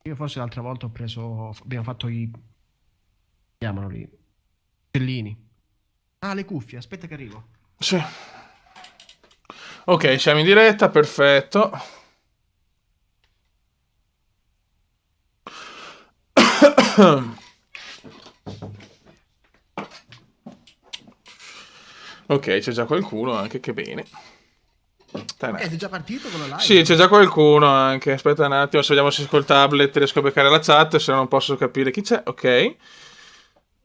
Io forse l'altra volta ho preso. Abbiamo fatto i. Come si chiamano lì? Uccellini. Ah, le cuffie, aspetta che arrivo. Sì. Ok, siamo in diretta, perfetto. Ok, c'è già qualcuno anche, che bene. Ok, sei già partito con la Sì, live? c'è già qualcuno anche. Aspetta un attimo, se vediamo se col tablet riesco a beccare la chat, se no non posso capire chi c'è. Ok.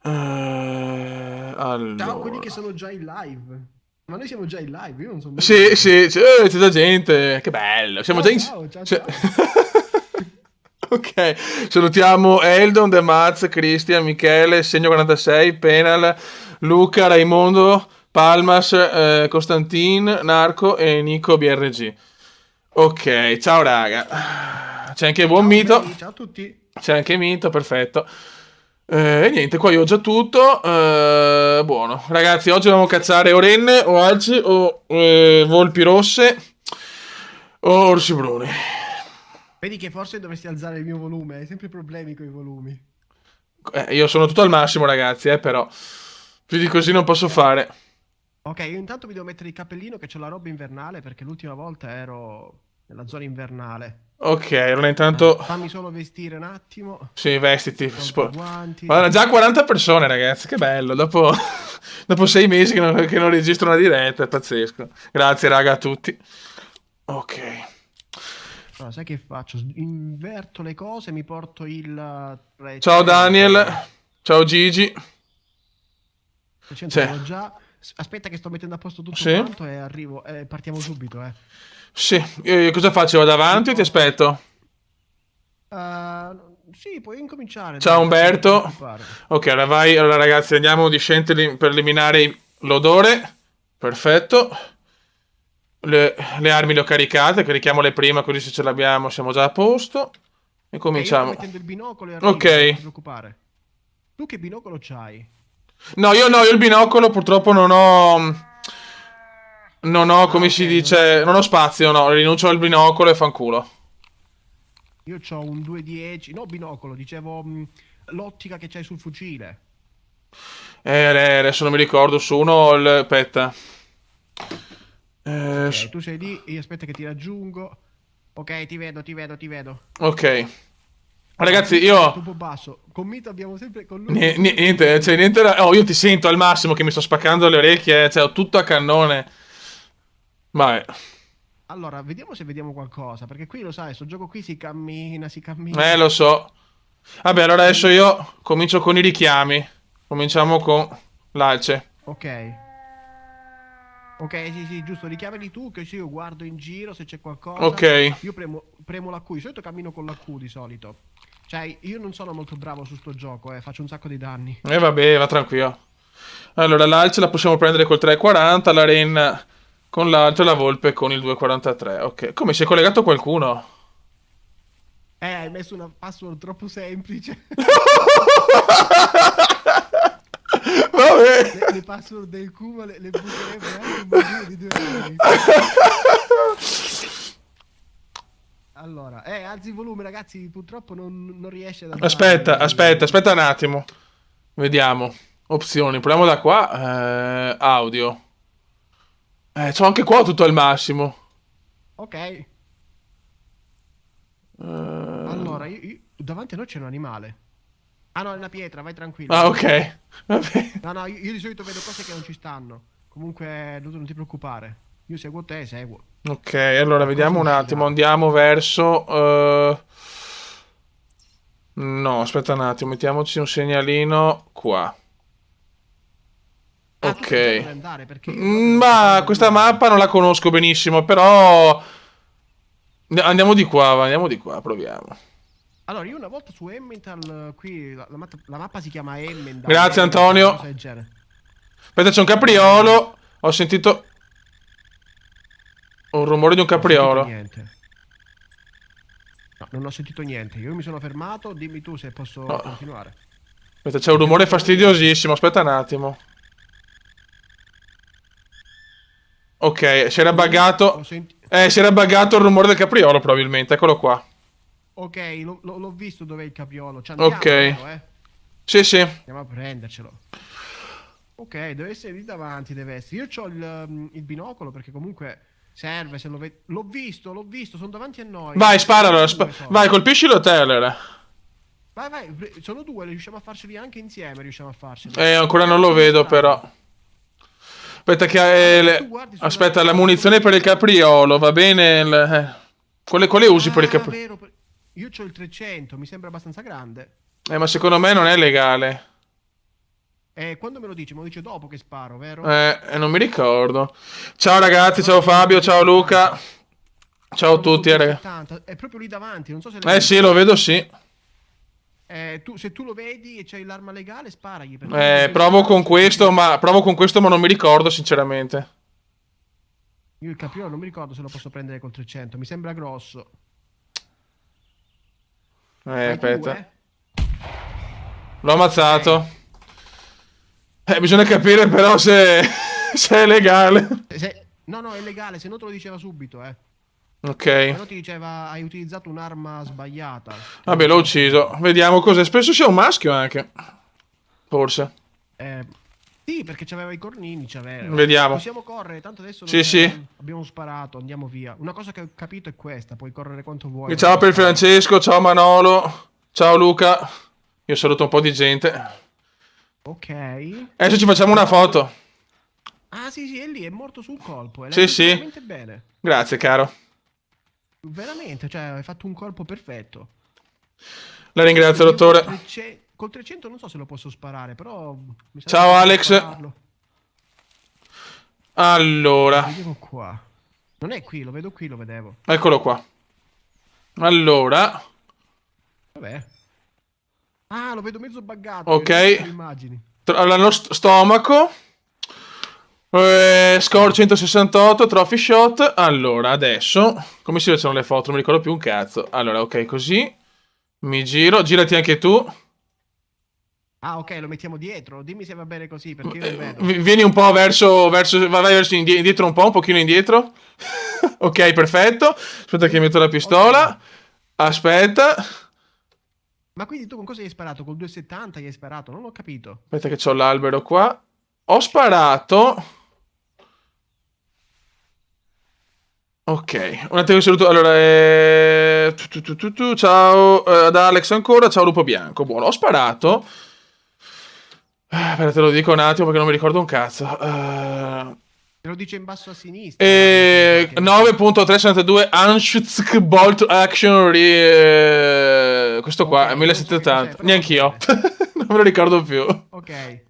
Ciao, quelli che Allora. sono già in live. Ma noi siamo già in live, io non so nulla Sì, invece. sì, c'è già gente. Che bello. Siamo Ciao, già in... ciao, ciao, c'è- ciao. Ok, salutiamo Eldon, De Maz, Cristian, Michele, Segno 46, Penal, Luca, Raimondo, Palmas, Costantin, Narco e Nico BRG. Ok, ciao raga. C'è anche Buon Ciao Mito. belli, ciao a tutti. C'è anche Mito, perfetto. E niente, qua io ho già tutto. Buono. Ragazzi, oggi dobbiamo cacciare o renne, o alci, o volpi rosse, o orsi bruni. Vedi che forse dovresti alzare il mio volume, hai sempre problemi con i volumi. Io sono tutto al massimo, ragazzi, però più di così non posso fare. Ok, io intanto mi devo mettere il cappellino che c'ho la roba invernale perché l'ultima volta ero nella zona invernale. Ok, allora intanto... Fammi solo vestire un attimo. Sì, vestiti. Tolgo i guanti. Guarda, già 40 persone, ragazzi, che bello. Dopo, dopo 6 mesi che non registro una diretta, è pazzesco. Grazie, raga, a tutti. Ok. Allora, sai che faccio? Inverto le cose, mi porto il Ciao 300. Daniel, ciao Gigi. 300 Sì, ce l'ho già. Aspetta che sto mettendo a posto tutto sì, quanto e arrivo. Partiamo subito, eh. sì. Io cosa faccio? Vado Mi avanti o ti porto. aspetto? Sì, puoi incominciare, Ciao dai, non ti Umberto. preoccupare. Ok, allora vai. Allora ragazzi, andiamo di scente per eliminare l'odore. Perfetto. Le armi le ho caricate, carichiamole prima così se ce l'abbiamo siamo già a posto. E Ok, io sto cominciamo. mettendo il binocolo e arrivo, non ti Ok. preoccupare. Tu che binocolo c'hai? No, io il binocolo purtroppo non ho... Non ho, Ah, come ok, si dice... Non ho spazio, no. Rinuncio al binocolo e fanculo. io ho un 210, no binocolo, dicevo l'ottica che c'hai sul fucile. Adesso non mi ricordo su uno ho il... Aspetta. Ok, Su- tu sei lì, io aspetta che ti raggiungo. Ok, ti vedo, ti vedo, ti vedo. ok. Allora, Ragazzi, qui ti sento io... un po' basso. Con Mito abbiamo sempre, con lui abbiamo sempre Niente, cioè problemi. niente oh, io ti sento al massimo che mi sto spaccando le orecchie, cioè ho tutto a cannone. Vabbè. Allora, vediamo se vediamo qualcosa, perché qui lo sai, sto gioco qui si cammina, si cammina. Lo so. Vabbè, allora adesso Quindi, io comincio con i richiami. Cominciamo con l'alce. ok. Ok, sì, sì, giusto, richiamali tu, che io guardo in giro se c'è Ok. qualcosa. Io premo la Q, di solito cammino con la Q di solito. Cioè, io non sono molto bravo su sto gioco, faccio un sacco di danni. E vabbè, va tranquillo. Allora, l'alce la possiamo prendere col 3,40, la renna con l'altro e la volpe con il 2,43. Ok. Come si è collegato qualcuno? Hai messo una password troppo semplice. Vabbè. Le password del Cubo le butterebbero anche un bambino di 2 anni. Allora, alzi il volume, ragazzi. Purtroppo non riesce ad alzare Aspetta un attimo. Vediamo. Opzioni, proviamo da qua. Audio. C'ho anche qua tutto al massimo. Ok. Eh, Allora, davanti a noi c'è un animale. Ah no, è una pietra, vai tranquillo, Ah, vai ok. tranquillo. Vabbè. No, no, io di solito vedo cose che non ci stanno. Comunque, tu non ti preoccupare. Io seguo te, seguo. Ok, allora vediamo Qualcosa un attimo. uscirà. Andiamo verso. No, aspetta un attimo. Mettiamoci un segnalino qua. Ah, tu Ok. sai già dove andare, perché io proprio non Ma sapevo questa nulla. mappa non la conosco benissimo, però. Andiamo di qua, va, andiamo di qua, proviamo. Allora, io una volta su Emmental, qui la mappa si chiama Emmendal, Grazie Emmental, una Antonio. cosa del genere. Aspetta, c'è un Ehm, capriolo. Ho sentito un rumore di un non ho sentito capriolo. niente. No, non ho sentito niente. Io mi sono fermato, dimmi tu se posso No. continuare. Aspetta, c'è un Ho rumore chiamato lui, non so. fastidiosissimo. Aspetta un attimo. Ok, si era Lui, ho buggato. sentito. Si era buggato il rumore del capriolo, probabilmente. Eccolo qua. Ok, l'ho visto dov'è il capriolo. Ci andiamo, Ok. vero, Sì, sì. Andiamo a prendercelo. Ok, deve essere lì davanti, deve essere. Io ho il binocolo perché comunque serve se lo vedo. L'ho visto, sono davanti a noi. Vai, spara allora. Due sono. Vai, colpiscilo te allora. Vai, vai, sono due, riusciamo a farceli anche insieme, riusciamo a farceli. Ancora non lo Sono vedo strani. però. Aspetta che... Vabbè, tu guardi sulla- Aspetta, la munizione per il capriolo, va bene? Quale usi per il Ah, capriolo? vero. Io ho il 300, mi sembra abbastanza grande. Ma secondo me non è legale. Quando me lo dici? Me lo dice dopo che sparo, vero? Non mi ricordo. Ciao ragazzi, ciao Però Fabio, sono ciao 2,70. Luca. Ciao a Sono tutti, col ragazzi. 2,70. È proprio lì davanti, non so se le Sì, lo vedo, sì. se tu lo vedi e c'hai l'arma legale, sparagli. Perché io il Provo con 2,70 questo, ma non mi ricordo sinceramente. Io il capriolo non mi ricordo se lo posso prendere col 300, mi sembra grosso. Vai tu, Aspetta. L'ho ammazzato. Bisogna capire però se, se è legale. No, no, è legale, se no te lo diceva subito, Ok. Se no ti diceva hai utilizzato un'arma sbagliata. Vabbè, l'ho ucciso. Vediamo cos'è. Spesso sia un maschio anche. Forse. Sì, perché c'aveva i cornini, c'aveva. Vediamo. Possiamo correre, tanto adesso Sì, sì. abbiamo sparato, andiamo via. Una cosa che ho capito è questa, puoi correre quanto vuoi. Ciao per Francesco, ciao Manolo, ciao Luca. Io saluto un po' di gente. Ok. Adesso ci facciamo una foto. Ah, sì, sì, è lì, è morto sul colpo. E l'hai Sì, fatto sì. veramente bene. Grazie, caro. Veramente, cioè, hai fatto un colpo perfetto. La ringrazio, Io dottore. Col 300 non so se lo posso sparare, però... mi sa Ciao, che posso Alex. spararlo. Allora, Vediamo qua. Non è qui, lo vedo qui, lo vedevo. eccolo qua. Allora, Vabbè. Ah, lo vedo mezzo buggato. ok. Le immagini. Allo stomaco. Score 168, trophy shot. Allora, adesso, come si facevano le foto? Non mi ricordo più un cazzo. Allora, ok, così. Mi giro, girati anche tu. Ah, ok, lo mettiamo dietro. Dimmi se va bene così, perché io non vedo. Vieni un po' vai verso indietro un pochino indietro. Ok, perfetto. Aspetta che metto la pistola. Ok. Aspetta. Ma quindi tu con cosa hai sparato? Col 270 gli hai sparato? Non ho capito. Aspetta che c'ho l'albero qua. Ho sparato. Ok, un attimo che saluto. Allora, ciao ad Alex ancora. Ciao Lupo Bianco. Buono, ho sparato. Aspetta, te lo dico un attimo perché non mi ricordo un cazzo. Te lo dice in basso a sinistra. 9.362 Anschutz Bolt Action questo qua Ok, è non so che 1780. cos'è, però Neanch'io. va bene. Non me lo ricordo più. Ok.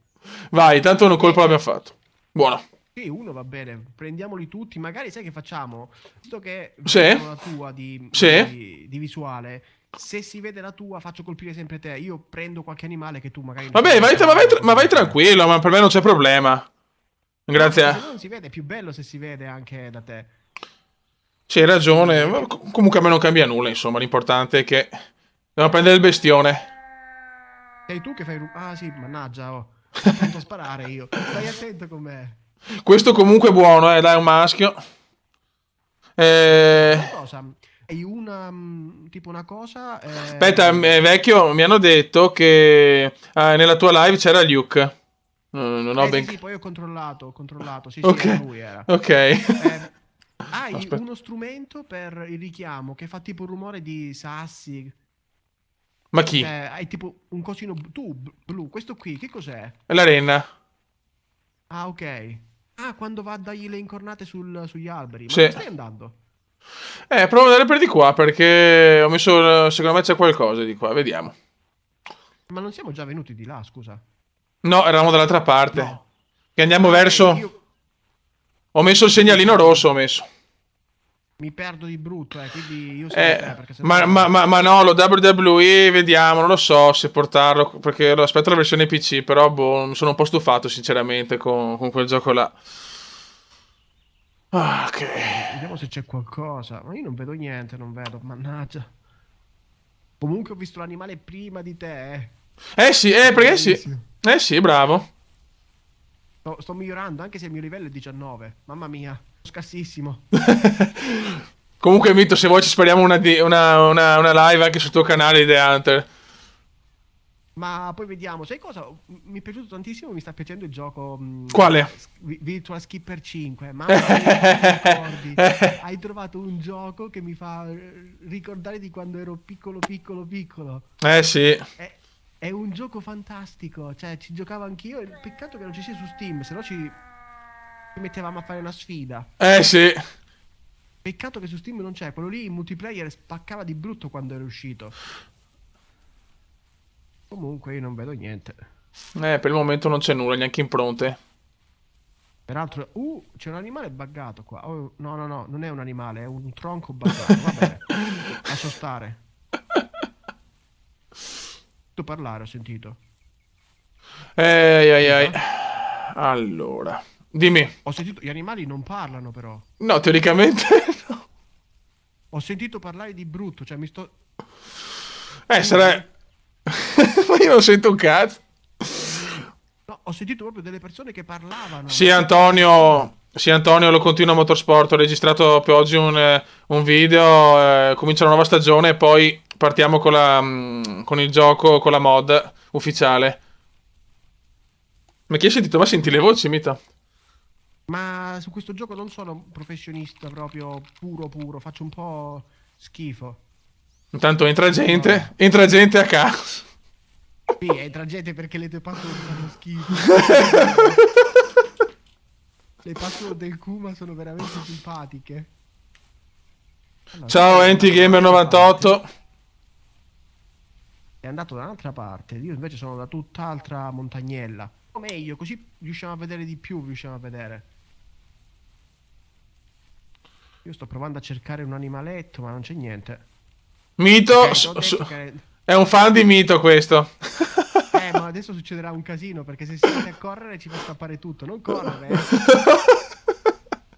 Vai, tanto un colpo l'abbiamo fatto. Buono. Sì, uno va bene. Prendiamoli tutti. Magari sai che facciamo? Visto che Sì. vedono la tua di Sì. visuale. Se si vede la tua, faccio colpire sempre te. Io prendo qualche animale che tu magari... Vabbè, ma vai tranquillo, ma per me non c'è problema. Grazie. No, se non si vede, è più bello se si vede anche da te. Sì, hai ragione. Ma comunque a me non cambia nulla, insomma. L'importante è che devo prendere il bestione. Sei tu che fai... Ah sì, mannaggia, oh. Sto pronto a sparare io. Stai attento con me. Questo comunque è buono, dai, è un maschio. Una cosa, hai tipo una cosa... Aspetta, vecchio, mi hanno detto che nella tua live c'era Luke. Non ho ben... Sì, poi ho controllato. Sì, Ok, era lui era. ok. Hai Aspetta. uno strumento per il richiamo che fa tipo un rumore di sassi. Ma chi? Hai tipo un cosino blu. Questo qui, che cos'è? È la renna. Ah, ok. Ah, quando va a dargli le incornate sugli alberi. Ma Sì. dove stai andando? Provo ad andare per di qua perché ho messo... Secondo me c'è qualcosa di qua, vediamo. Ma non siamo già venuti di là, scusa. No, eravamo dall'altra parte. No. Che andiamo Ah, ok, verso... io Ho messo il segnalino rosso, ho messo. mi perdo di brutto, quindi io seguo te, perché sennò... ma no, lo WWE, vediamo, non lo so se portarlo, perché aspetto la versione PC, però boh, mi sono un po' stufato sinceramente con quel gioco là. Ok. Vediamo se c'è qualcosa. Ma io non vedo niente, non vedo, mannaggia. Comunque ho visto l'animale prima di te, Sì, perché sì. Bellissimo. Sì, bravo. Sto migliorando, anche se il mio livello è 19. Mamma mia, scarsissimo. Comunque, Mito, se vuoi ci spariamo una live anche sul tuo canale di The Hunter. Ma poi vediamo, sai cosa? Mi è piaciuto tantissimo, mi sta piacendo il gioco Quale? Virtua Skipper 5. Mamma mia, che ricordi. Hai trovato un gioco che mi fa ricordare di quando ero piccolo, piccolo, piccolo. Sì. È un gioco fantastico, cioè ci giocavo anch'io. Peccato che non ci sia su Steam, se no ci mettevamo a fare una sfida. Sì. Peccato che su Steam non c'è, quello lì in multiplayer spaccava di brutto quando era uscito. Comunque io non vedo niente. Per il momento non c'è nulla, neanche impronte. Peraltro, c'è un animale buggato qua. Oh, no, no, no, non è un animale, è un tronco buggato. Va bene, lascio stare. Sento parlare, ho sentito. Ai. Cosa? Allora, dimmi. Ho sentito, gli animali non parlano però. No, teoricamente no. Ho sentito parlare di brutto, cioè mi sto... Sarà... Ma io non sento un cazzo. No, ho sentito proprio delle persone che parlavano. Sì, Antonio. Sì, Antonio, lo continua Motorsport. Ho registrato per oggi un video. Comincia la nuova stagione e poi partiamo con il gioco, con la mod ufficiale. Ma chi hai sentito? Ma senti le voci, Mita? Ma su questo gioco non sono un professionista proprio puro puro, faccio un po' schifo. Intanto Vabbè. entra gente a caso. Sì, entra gente perché le tue password fanno schifo. Le password del Kuma sono veramente simpatiche. Allora, Ciao, è andato da un'altra parte. AntiGamer98. È andato da un'altra parte. Io invece sono da tutt'altra montagnella. O meglio, così riusciamo a vedere di più, riusciamo a vedere. Io sto provando a cercare un animaletto, ma non c'è niente. Mito, Ok, ti ho detto che... è un fan di Mito questo. Ma adesso succederà un casino, perché se si mette a correre ci fa scappare tutto. Non correre, eh.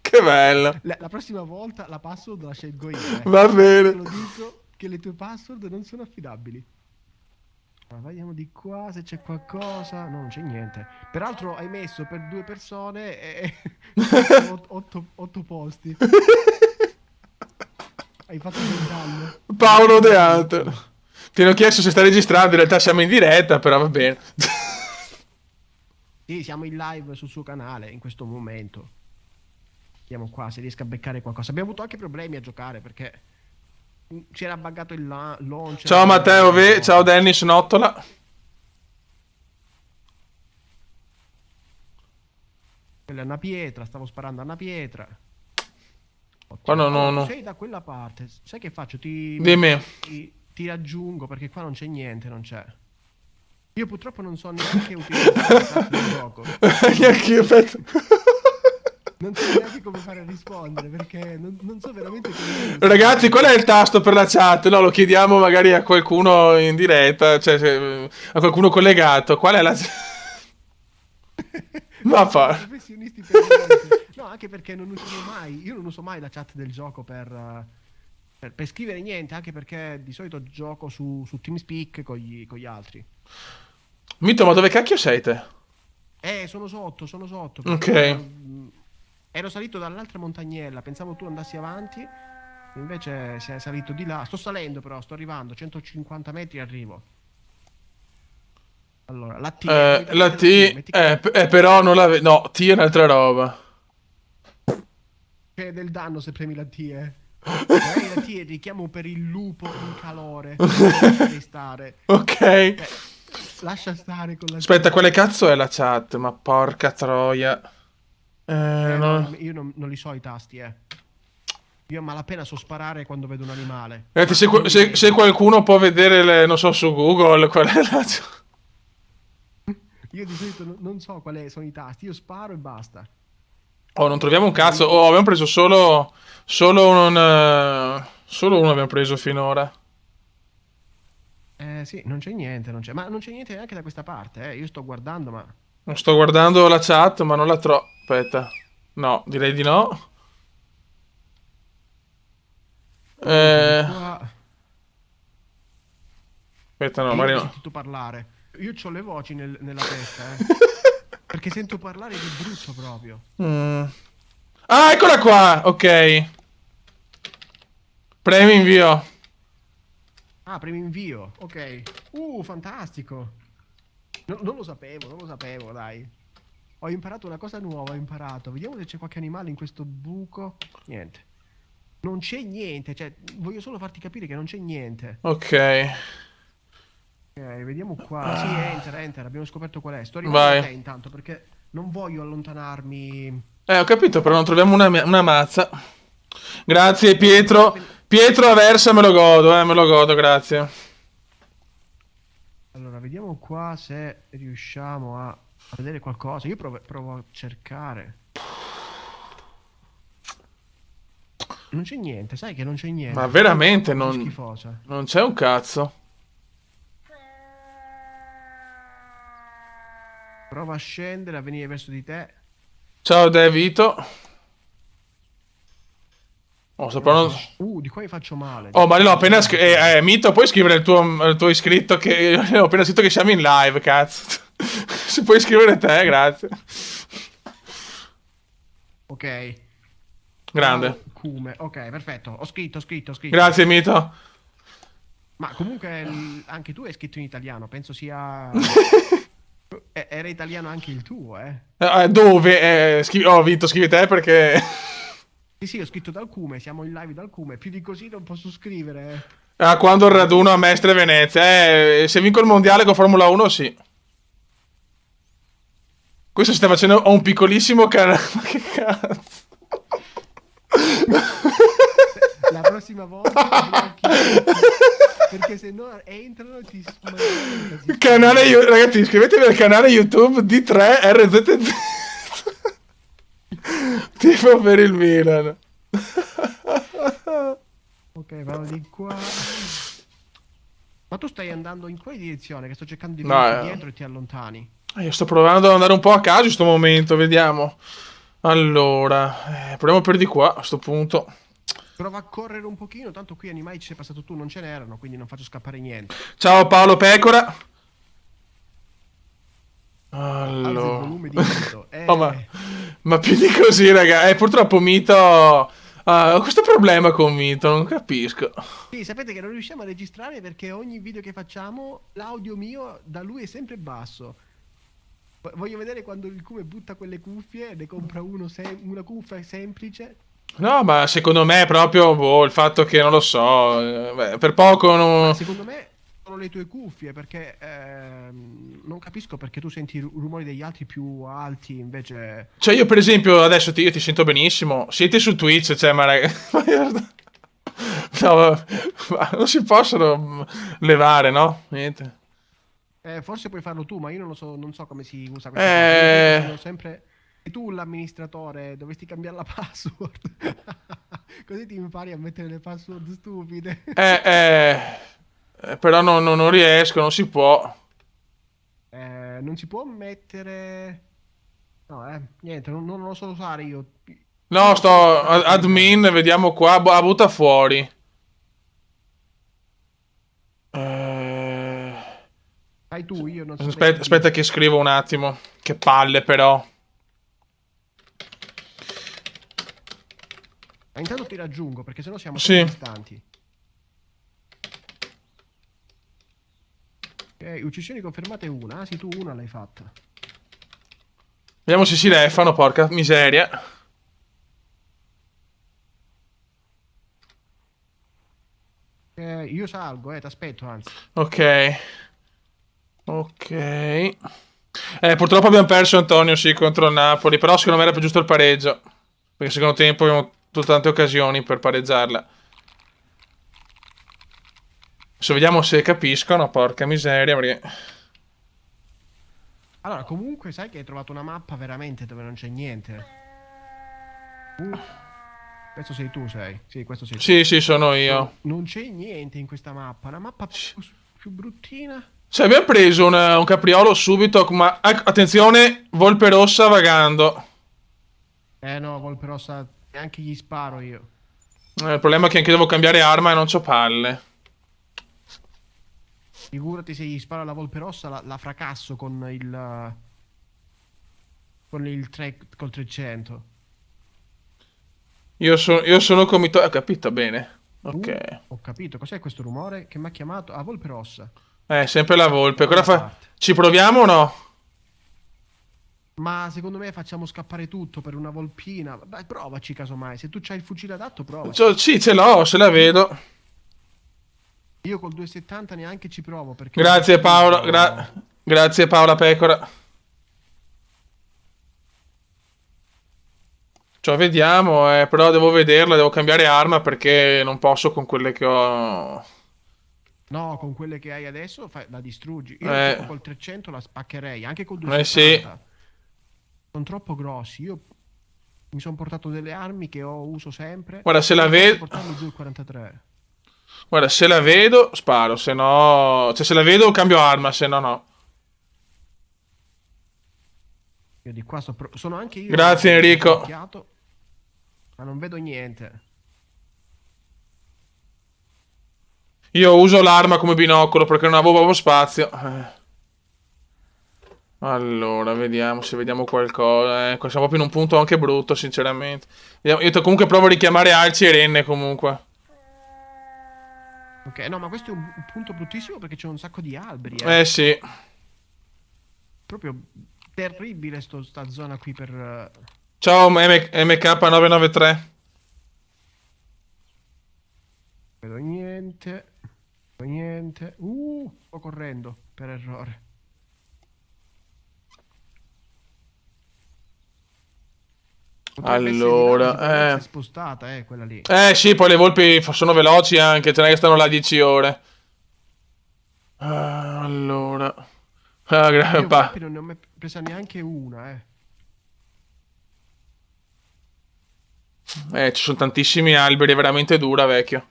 Che bello. La prossima volta la password la scelgo io, Va Te bene. lo dico che le tue password non sono affidabili. Allora, vediamo di qua se c'è qualcosa. No, non c'è niente. Peraltro hai messo per due persone e sono 8 posti. Hai fatto del danno. Hai fatto Paolo del The danno Hunter. tu. Ti hanno chiesto se stai registrando, in realtà siamo in diretta, però va bene. Sì, siamo in live sul suo canale in questo momento. Vediamo qua se riesco a beccare qualcosa. Abbiamo avuto anche problemi a giocare perché si era buggato il launcher. Ciao Matteo del V, ciao gioco. Dennis Nottola. Quella è una pietra, stavo sparando a una pietra. Qua Ottimo. Allora, tu no. sei da quella parte. Sai che faccio? Dimmi. Ti raggiungo perché qua non c'è niente, non c'è. Io purtroppo non so neanche utilizzare la chat del gioco. Neanch'io, aspetta. Non so neanche come fare a rispondere perché non so veramente come Ragazzi, usare. qual è il tasto per la chat? No, lo chiediamo magari a qualcuno in diretta, cioè a qualcuno collegato. Qual è la... Ma Siamo fa... professionisti per niente. No, anche perché non usiamo mai. Io non uso mai la chat del gioco per scrivere niente, anche perché di solito gioco su TeamSpeak con gli altri. Mito, ma dove cacchio sei te? Sono sotto, Ok. perché ero salito dall'altra montagnella, pensavo tu andassi avanti, invece sei salito di là. Sto salendo però, sto arrivando, 150 metri arrivo. Allora, la T, La solitamente T, metti che però non la vedo. No, T è un'altra roba. c'è del danno se premi la T, eh. Magari la T è richiamo per il lupo in calore. Lasciali stare. Ok. Lascia stare con la T. Aspetta, quale cazzo è la chat? Ma porca troia. No, No. io non li so i tasti, eh. Io a malapena so sparare quando vedo un animale. Ragazzi, Ma non li se vedo. qualcuno può vedere, non so, su Google, qual è la chat. Io di solito non so quali sono i tasti, io sparo e basta. Oh, non troviamo un cazzo. Oh, abbiamo preso solo uno abbiamo preso finora. Sì, non c'è niente, non c'è. Ma non c'è niente neanche da questa parte, eh. Io sto guardando, ma... Non sto guardando la chat, ma non la trovo. Aspetta. No, direi di no. Comunque, di Eh, qua... Aspetta, no, E io magari ho no. sentito parlare. Io ho le voci nella testa, eh. Perché sento parlare di brutto proprio. Mm. Ah, eccola qua! Ok. Premi invio. Ah, primo invio. Ok. Fantastico. Non lo sapevo, non lo sapevo, dai. Ho imparato una cosa nuova, ho imparato. Vediamo se c'è qualche animale in questo buco. Niente. Non c'è niente, cioè, voglio solo farti capire che non c'è niente. Ok. Ok, vediamo qua. Sì, enter, enter, abbiamo scoperto qual è. Sto arrivando da Vai. te intanto perché non voglio allontanarmi. Ho capito, però non troviamo una mazza. Grazie, Non Pietro. sarebbe. Pietro Aversa me lo godo, grazie. Allora, vediamo qua se riusciamo a vedere qualcosa. Io provo a cercare. Non c'è niente, sai che non c'è Ma niente. Tutta veramente roba così schifosa. non c'è un cazzo. Prova a scendere, a venire verso di te. Ciao, Vito. Oh, sto Vediamo provando... se. Di qua mi faccio male. Oh, Di ma qua lì mi ho faccio appena male di più. Mito, puoi scrivere il tuo iscritto che... Ho appena scritto che siamo in live, cazzo. Se puoi scrivere te, grazie. Ok. Grande. Ciao, Cume. Ok, perfetto. Ho scritto, ho scritto, ho scritto. Grazie, Mito. Ma comunque anche tu hai scritto in italiano. Penso sia. Era italiano anche il tuo, eh? Dove? Oh, Vito, scrivi te perché... Sì, sì, ho scritto dal Cume. Siamo in live dal Cume. Più di così non posso scrivere. Ah, quando il Cioè, raduno a Mestre Venezia. Se vinco il mondiale con Formula 1, sì. Questo si sta facendo a un piccolissimo canale. Ma che cazzo? La prossima volta ti blocchi tutti. Perché se no entrano e ti Ragazzi, iscrivetevi al canale YouTube D3RZZ. Tipo per il Milan. Ok, vado di qua. Ma tu stai andando in quale direzione? Che sto cercando di No, venirti dietro e ti allontani. io sto provando ad andare un po' a caso in questo momento, vediamo. Allora, proviamo per di qua a sto punto. Prova a correre un pochino, tanto qui animali ci sei passato tu, non ce n'erano, quindi non faccio scappare niente. Ciao Paolo Pecora. Alza il Allora. volume di Mito. Oh, ma più di così, raga. Purtroppo Mito. Ho questo problema con Mito, non capisco. Sì, sapete che non riusciamo a registrare perché ogni video che facciamo, l'audio mio da lui è sempre basso. Voglio vedere quando il Cume butta quelle cuffie, ne compra una cuffia semplice. No, ma secondo me è proprio il fatto che non lo so. Beh, per poco Ma non. secondo me sono le tue cuffie perché non capisco perché tu senti i rumori degli altri più alti invece. Cioè, io per esempio adesso io ti sento benissimo. Siete su Twitch, cioè, ma raga. No, ma non si possono levare, no? Niente. Forse puoi farlo tu, ma io non so come si usa questa cosa. Io comunque sono sempre. E tu l'amministratore, dovresti cambiare la password. Così ti impari a mettere le password stupide. Però non riesco, non si può. Non si può mettere. No, niente, non lo so usare io. Io No, ho solo sto sparato il admin, nome. vediamo qua, butta fuori. Eh, Fai tu, io non saprei che aspetta dirti. che scrivo un attimo. Che palle però. Ma intanto ti raggiungo perché sennò siamo troppo Sì. distanti. Ok, uccisioni confermate una. Ah, sì, tu una l'hai fatta. Vediamo se si refano, porca miseria. Io salgo, ti aspetto, anzi. Ok. Ok. Purtroppo abbiamo perso Antonio, sì, contro il Napoli. Però secondo me era più giusto il pareggio. Perché secondo tempo abbiamo avuto tante occasioni per pareggiarla. Adesso vediamo se capiscono, porca miseria, perché... Allora, comunque, sai che hai trovato una mappa veramente dove non c'è niente. Questo sei tu, sei. Sì, questo sei tu. Sì, sì, sono io. Non c'è niente in questa mappa. Una mappa più bruttina. Cioè, abbiamo preso un capriolo subito, ma attenzione, volpe rossa vagando. No, Volpe Rossa, neanche gli sparo io. Il problema è che anche devo cambiare arma e non c'ho palle. Figurati se gli sparo alla Volpe Rossa, la fracasso con il. Con il col 300. Io sono comitato... Ho capito bene. Ok. Ho capito. Cos'è questo rumore che mi ha chiamato? Ah, volpe rossa. Sempre la volpe. Da Cosa quella fa? parte. Ci proviamo o no? Ma secondo me facciamo scappare tutto per una volpina. Dai, provaci casomai. Se tu c'hai il fucile adatto, provaci. Sì, ce l'ho, se la vedo. Io col 270 neanche ci provo perché ho Grazie Paolo, distruggo. grazie Paola Pecora. Cioè, vediamo, però devo vederla, devo cambiare arma perché non posso con quelle che ho. No, con quelle che hai adesso la distruggi. Io tipo Eh, col 300 la spaccherei, anche col sì. 270. Sono troppo grossi. Io mi sono portato delle armi che uso sempre. Guarda, se la Dovrei forse vedo. portarmi 243. Guarda, se la vedo, sparo, se no. Cioè, se la vedo cambio arma, se no no. Io di qua sono anche io Grazie Enrico. occhiato, ma non vedo niente. Io uso l'arma come binocolo perché non avevo proprio spazio. Allora, vediamo se vediamo qualcosa. Siamo proprio in un punto anche brutto, sinceramente. Io comunque provo a richiamare Alci e Renne comunque. Ok, no, ma questo è un punto bruttissimo perché c'è un sacco di alberi, Sì. Proprio terribile sta zona qui per... Ciao MK993. Vedo niente. Vedo niente. Sto correndo per errore. Potrebbe essere di là, ma sicuramente si è Allora, spostata, quella lì. sì, poi le volpi sono veloci anche, ce n'è che stanno là 10 ore. Allora. Io Pa. volpi non ne ho mai presa neanche una, Ci sono tantissimi alberi, è veramente dura, vecchio.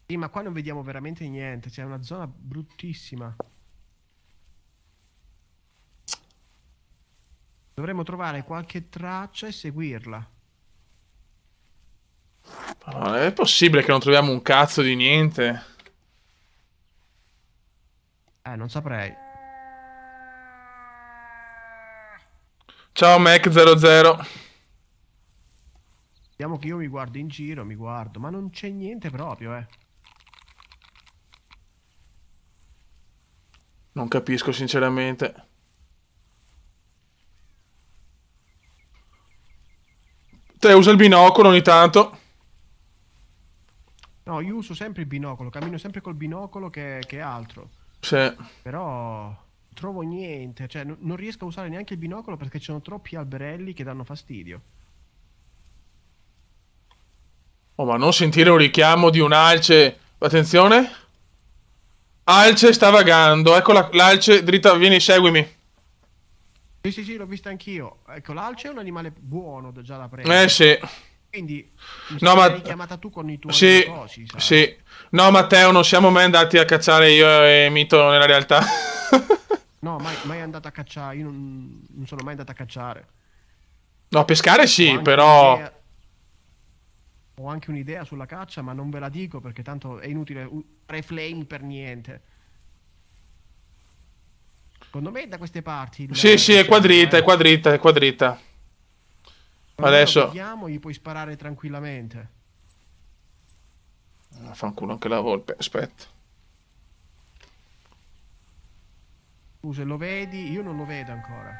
Sì, ma qua non vediamo veramente niente, c'è una zona bruttissima. Dovremmo trovare qualche traccia e seguirla. Non è possibile che non troviamo un cazzo di niente. Non saprei. Ciao Mac00. Vediamo che io mi guardo in giro, mi guardo, ma non c'è niente proprio, Non capisco sinceramente. Te usa il binocolo ogni tanto. No, io uso sempre il binocolo, cammino sempre col binocolo che altro. Sì. Però non trovo niente, cioè non riesco a usare neanche il binocolo perché ci sono troppi alberelli che danno fastidio. Oh, ma non sentire un richiamo di un alce. Attenzione. Alce sta vagando. Ecco l'alce dritta. Vieni, seguimi. Sì, sì, sì, l'ho vista anch'io. Ecco, l'alce è un animale buono già da prendere. Sì. Quindi mi sa No, che l'hai ma. richiamata tu con i tuoi Sì. cosi, sai? Sì. No, Matteo, non siamo mai andati a cacciare io e Mito nella realtà. No, mai andato a cacciare, io non sono mai andato a cacciare. No, pescare Ho sì, anche però. un'idea. Ho anche un'idea sulla caccia, ma non ve la dico perché tanto è inutile usare flame per niente. Secondo me è da queste parti Sì, sì, il è cervo, quadrita, è quadrita, è quadrita. Quando lo Adesso. vediamo gli puoi sparare tranquillamente. Fanculo anche la volpe. Aspetta. Tu se lo vedi, io non lo vedo ancora.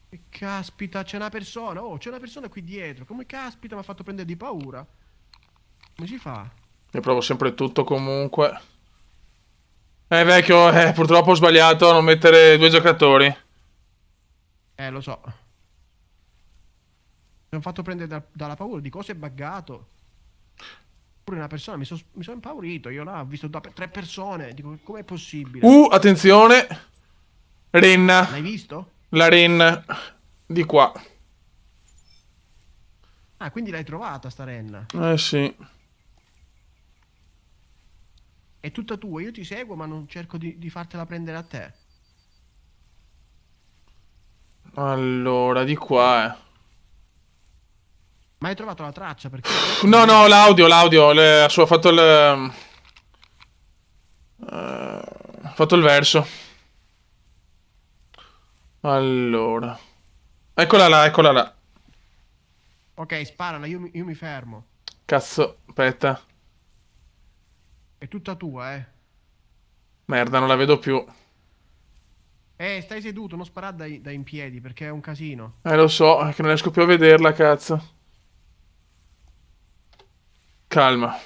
Che caspita, c'è una persona. Oh, c'è una persona qui dietro. Come caspita mi ha fatto prendere di paura. Come si fa? Io provo sempre tutto comunque. Vecchio, purtroppo ho sbagliato a non mettere due giocatori. Lo so. Mi sono fatto prendere dalla paura di cosa è buggato. Pure una persona, mi sono impaurito. Io là ho visto tre persone. Dico, com'è possibile? Attenzione. Renna. L'hai visto? La renna. Di qua. Ah, quindi l'hai trovata sta renna. Sì. È tutta tua, io ti seguo, ma non cerco di fartela prendere a te. Allora, di qua, Ma hai trovato la traccia perché No, no, l'audio. Ha fatto il. Ha fatto il verso. Allora. Eccola là, eccola là. Ok, sparala, io mi fermo. Cazzo, aspetta. È tutta tua, eh. Merda, non la vedo più. Stai seduto, non sparare da in piedi perché è un casino. Lo so, è che non riesco più a vederla, cazzo. Calma.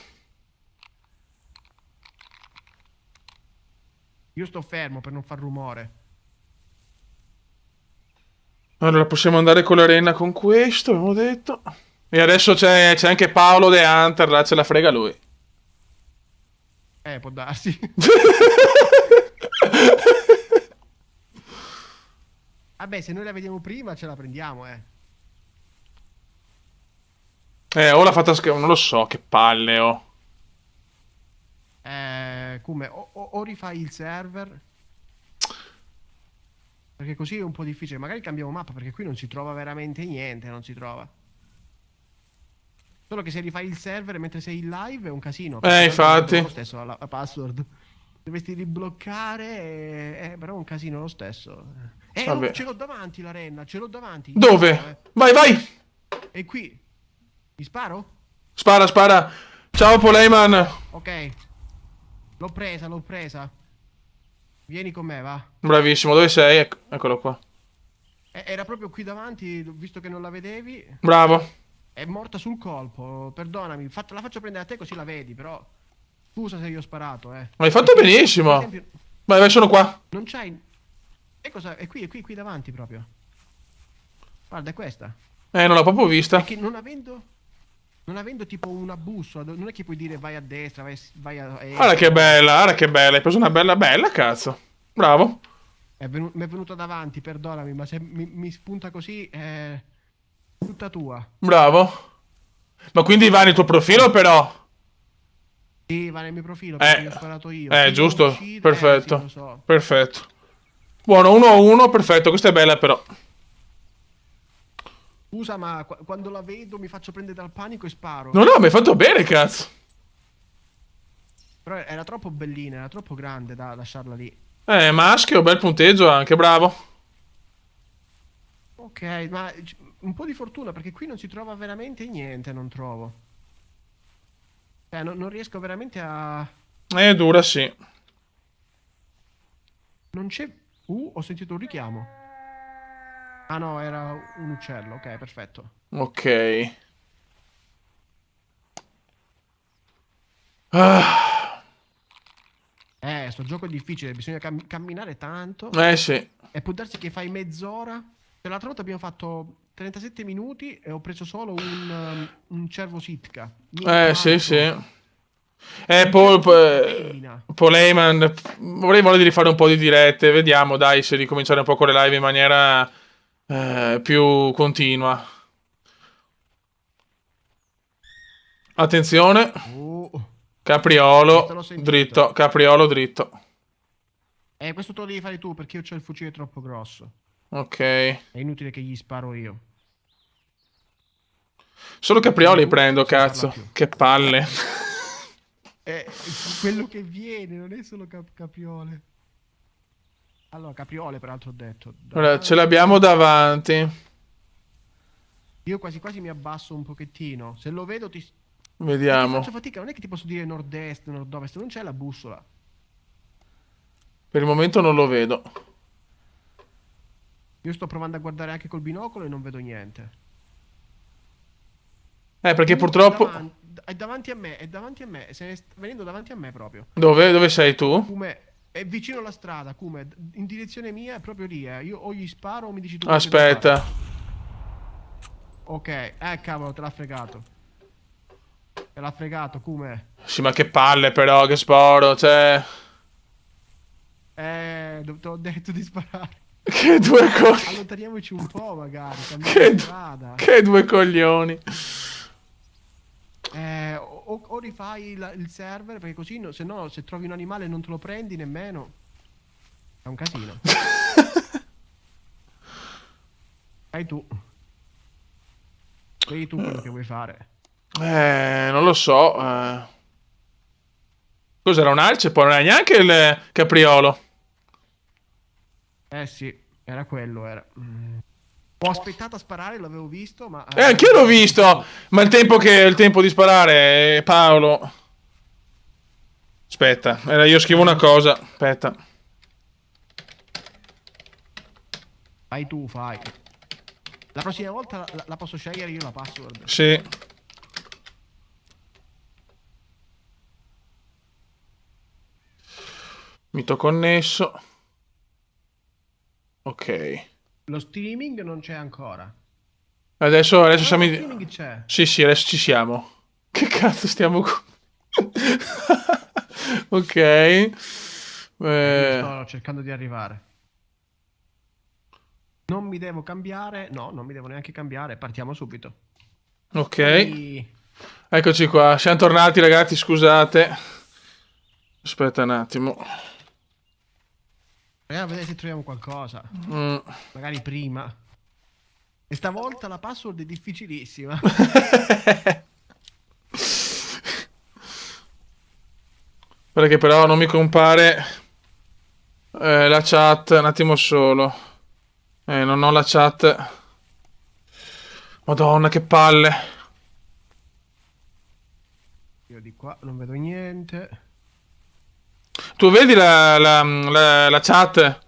Io sto fermo per non far rumore. Allora, possiamo andare con l'arena con questo, abbiamo detto. E adesso c'è anche Paolo De Hunter, là ce la frega lui. Può darsi. Vabbè, se noi la vediamo prima ce la prendiamo, eh. O l'ha fatta non lo so, che palle, oh. Come? O rifai il server? Perché così è un po' difficile. Magari cambiamo mappa perché qui non si trova veramente niente, non si trova. Solo che se rifai il server mentre sei in live è un casino. Perché tanto non abbiamo lo Infatti. stesso la password. Dovresti ribloccare, però è un casino lo stesso. Vabbè. Ce l'ho davanti l'arena, ce l'ho davanti. Gli sparo, Dove? Vai, vai! E qui. Gli sparo? Spara, spara. Ciao, Poleiman. Ok. L'ho presa, l'ho presa. Vieni con me, va. Bravissimo, dove sei? Eccolo qua. Era proprio qui davanti, visto che non la vedevi. Bravo. È morta sul colpo, perdonami. La faccio prendere a te così la vedi, però. Scusa se io ho sparato, eh. Hai fatto Perché, per benissimo. esempio, Vai, vai, sono qua. non c'hai. E cosa? È qui davanti proprio. Guarda, è questa. Non l'ho proprio È vista. che non avendo. Non avendo tipo una bussola, non è che puoi dire vai a destra, vai a Guarda est. che bella, guarda che bella. Hai preso una bella, bella, cazzo. Bravo. Mi è venuta davanti, perdonami, ma se mi spunta così è tutta tua. Bravo. Ma quindi va nel tuo profilo, però. Sì, va nel mio profilo perché Eh, io ho sparato io. Se io giusto. uccido. Sì, lo Perfetto. so. Perfetto. Buono, 1-1, perfetto. Questa è bella, però. Scusa, ma quando la vedo mi faccio prendere dal panico e sparo. No, no, mi hai fatto bene, cazzo. Però era troppo bellina, era troppo grande da lasciarla lì. Maschio, bel punteggio anche, bravo. Ok, ma un po' di fortuna perché qui non si trova veramente niente, non trovo. Cioè, non riesco veramente a. È dura, sì. Non c'è. Ho sentito un richiamo. Ah no, era un uccello. Ok, perfetto. Ok. Ah, Sto gioco è difficile, bisogna camminare tanto. sì. E può darsi che fai mezz'ora. Cioè, l'altra volta abbiamo fatto 37 minuti e ho preso solo un cervo sitka. Niente Sì, altro sì. proprio. Un cervo sitka femmina. Paul Heyman, vorrei voglia di rifare un po' di dirette. Vediamo, dai, se ricominciare un po' con le live in maniera più continua. Attenzione. Oh, questo Capriolo l'ho sentito. dritto. Capriolo dritto. Questo te lo devi fare tu perché io ho il fucile troppo grosso. Ok. È inutile che gli sparo io. Solo Uccidi caprioli tu, prendo, non parla cazzo. più. Che palle. Quello che viene non è solo capriole. Allora, capriole peraltro ho detto. Allora, ce Davanti. l'abbiamo davanti. Io quasi quasi mi abbasso un pochettino. Se lo vedo ti. È che Vediamo. faccio fatica, non è che ti posso dire nord-est, nord-ovest, non c'è la bussola. Per il momento non lo vedo. Io sto provando a guardare anche col binocolo e non vedo niente. Perché purtroppo... È davanti a me, è davanti a me, se ne sta venendo davanti a me proprio. Dove? Dove sei tu? Come è vicino alla strada, come in direzione mia è proprio lì, eh. Io o gli sparo o mi dici tu che devo fare. Aspetta. Ok, cavolo, te l'ha fregato. Te l'ha fregato, come? Sì, ma che palle però, che sporo, cioè... Te l'ho detto di sparare. Che due coglioni. Allontaniamoci un po', magari, cambiamo Che, strada. che due coglioni. O rifai il server, perché così, se no, se trovi un animale e non te lo prendi nemmeno. È un casino. Fai tu. Vedi tu quello che vuoi fare. Non lo so. Cos'era un alce? Poi non è neanche il capriolo. Sì, era quello, era. Ho aspettato a sparare, l'avevo visto, ma... Anch'io l'ho visto! Ma il tempo di sparare, Paolo. Aspetta, io scrivo una cosa. Aspetta. Fai tu, fai. La prossima volta la posso scegliere io la password. Sì. Mito connesso. Ok. Lo streaming non c'è ancora. Adesso No, siamo lo in... streaming c'è. Sì, adesso ci siamo. Che cazzo stiamo... Ok. Io sto cercando di arrivare. Non mi devo cambiare. No, non mi devo neanche cambiare. Partiamo subito. Ok. Poi... Eccoci qua. Siamo tornati, ragazzi, scusate. Aspetta un attimo. Proviamo a vedere se troviamo qualcosa. Magari prima. E stavolta la password è difficilissima. Perché però non mi compare la chat. Un attimo solo. Non ho la chat. Madonna, che palle. Io di qua non vedo niente. Tu vedi la chat?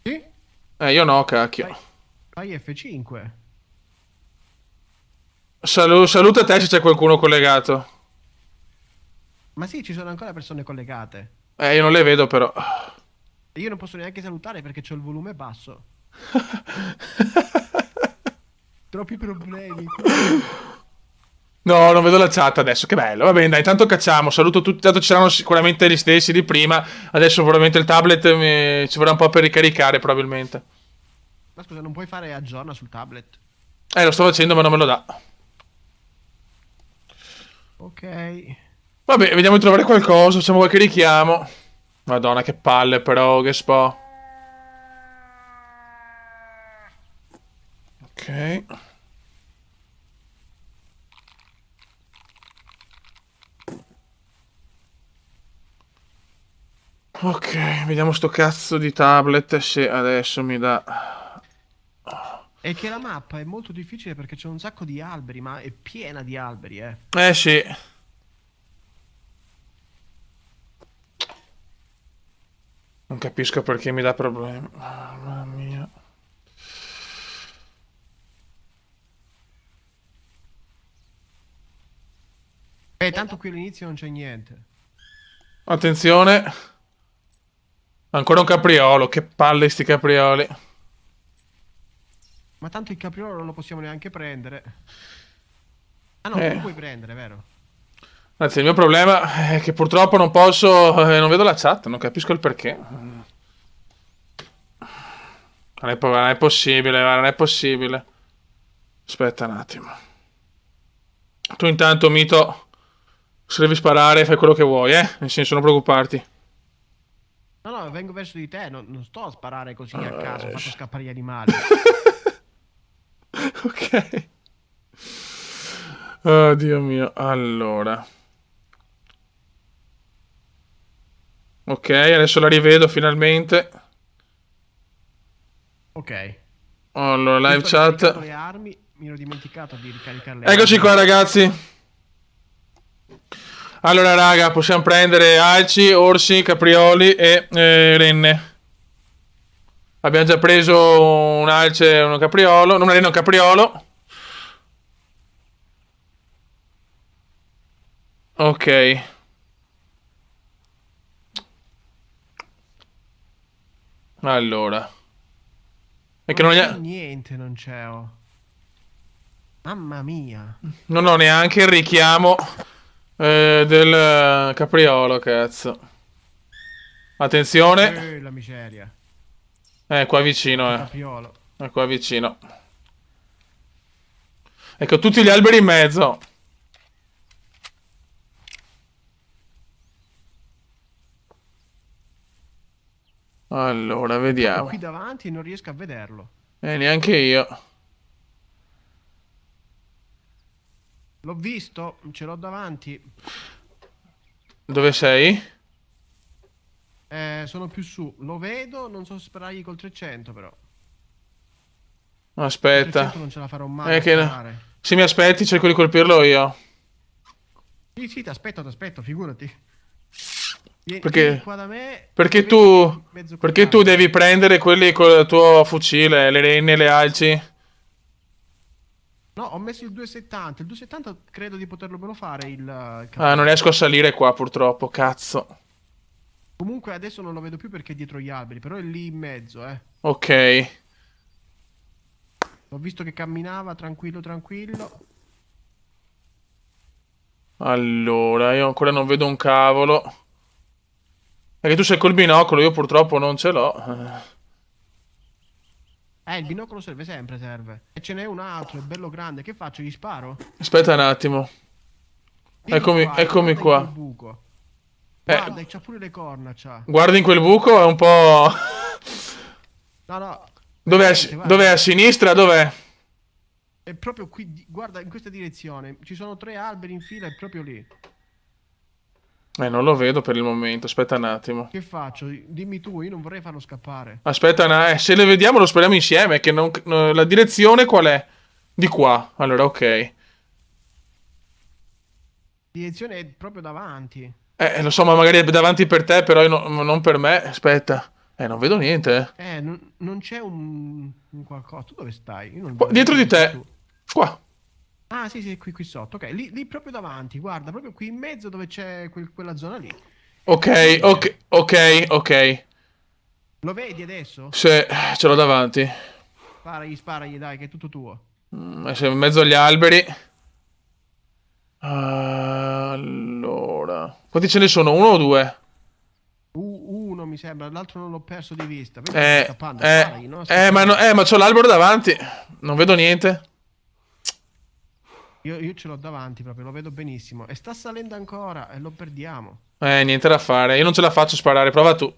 Sì? Io no, cacchio. Fai F5. Saluta te se c'è qualcuno collegato. Ma sì, ci sono ancora persone collegate. Io non le vedo però. E io non posso neanche salutare perché c'ho il volume basso. Troppi problemi. No, non vedo la chat adesso, che bello. Va bene, dai, tanto cacciamo. Saluto tutti, tanto ci saranno sicuramente gli stessi di prima. Adesso probabilmente il tablet ci vorrà un po' per ricaricare, probabilmente. Ma scusa, non puoi fare aggiorna sul tablet? Lo sto facendo, ma non me lo dà. Ok. Vabbè, vediamo di trovare qualcosa, facciamo qualche richiamo. Madonna, che palle però, che spo. Ok. Ok, vediamo sto cazzo di tablet se adesso mi dà... E che la mappa è molto difficile perché c'è un sacco di alberi, ma è piena di alberi, eh. Sì. Non capisco perché mi dà problemi. Mamma mia. Tanto qui all'inizio non c'è niente. Attenzione. Ancora un capriolo, che palle sti caprioli. Ma tanto il capriolo non lo possiamo neanche prendere. Ah no, tu lo puoi prendere, vero? Anzi, il mio problema è che purtroppo non posso... non vedo la chat, non capisco il perché. Non è possibile, non è possibile. Aspetta un attimo. Tu intanto, Mito, se devi sparare fai quello che vuoi, Nel senso, non preoccuparti. No, no, vengo verso di te, non sto a sparare così a caso, faccio scappare gli animali. Ok. Oh, Dio mio. Allora. Ok, adesso la rivedo finalmente. Ok. Allora, live Sto ricaricando chat. le armi, mi ero dimenticato di ricaricare le Eccoci armi. qua, ragazzi. Allora, raga, possiamo prendere alci, orsi, caprioli e renne. Abbiamo già preso un alce e un capriolo. Una renna e un capriolo. Ok. Allora. È che Non non, c'è niente, non c'è. Oh. Mamma mia. non ho neanche il richiamo del capriolo, cazzo. Attenzione. La miseria. Qua vicino, Capriolo. È qua vicino. Ecco, tutti gli alberi in mezzo. Allora, È vediamo. qui davanti e non riesco a vederlo. Neanche io. L'ho visto, ce l'ho davanti. Dove sei? Sono più su. Lo vedo, non so sparargli col 300 però. Aspetta. 300 non ce la farò mai È a che... sparare. Se mi aspetti, cerco di colpirlo io. Sì, sì, ti aspetto, figurati. Vieni Perché... qua da me e Perché vedi che è in tu... mezzo con gli Perché tu devi alberi. prendere quelli con il tuo fucile, le renne, le alci. No, ho messo il 270. Il 270 credo di poterlo fare il Ah, non cappello. riesco a salire qua purtroppo, cazzo. Comunque adesso non lo vedo più perché è dietro gli alberi, però è lì in mezzo, eh. Ok. Ho visto che camminava tranquillo, tranquillo. Allora, io ancora non vedo un cavolo. È che tu sei col binocolo, io purtroppo non ce l'ho. Il binocolo serve sempre, serve. E ce n'è un altro, è bello grande. Che faccio? Gli sparo? Aspetta un attimo. Vieni qua e Eccomi guarda in quel qua. buco. Eh, Guarda, c'ha pure le corna, c'ha. guardi in quel buco, è un po'... No, no, è Dov'è niente, dov'è a guarda. sinistra? Dov'è? È proprio qui, guarda in questa direzione. Ci sono 3 alberi in fila, è proprio lì. Non lo vedo per il momento. Aspetta un attimo. Che faccio? Dimmi tu, io non vorrei farlo scappare. Aspetta, se le vediamo lo speriamo insieme. Che la direzione qual è? Di qua. Allora, ok. Direzione è proprio davanti. Lo so, ma magari è davanti per te, però non per me. Aspetta. Non vedo niente. Non c'è un qualcosa. Tu dove stai? Io non Qua, vedo dietro neanche di dove sei te. tu. Qua. Ah, sì, sì, qui sotto. Ok, lì proprio davanti, guarda, proprio qui in mezzo dove c'è quella zona lì. Ok, Quello lì è. ok, ok, ok. Lo vedi adesso? Se ce l'ho davanti. Sparagli, dai, che è tutto tuo. Sei in mezzo agli alberi. Allora. Quanti ce ne sono? Uno o due? Uno mi sembra, l'altro non l'ho perso di vista. Vedi che sta scappando, sparagli, no? Ma c'ho l'albero davanti. Non vedo niente. Io ce l'ho davanti proprio, lo vedo benissimo. E sta salendo ancora e lo perdiamo. Niente da fare. Io non ce la faccio sparare. Prova tu.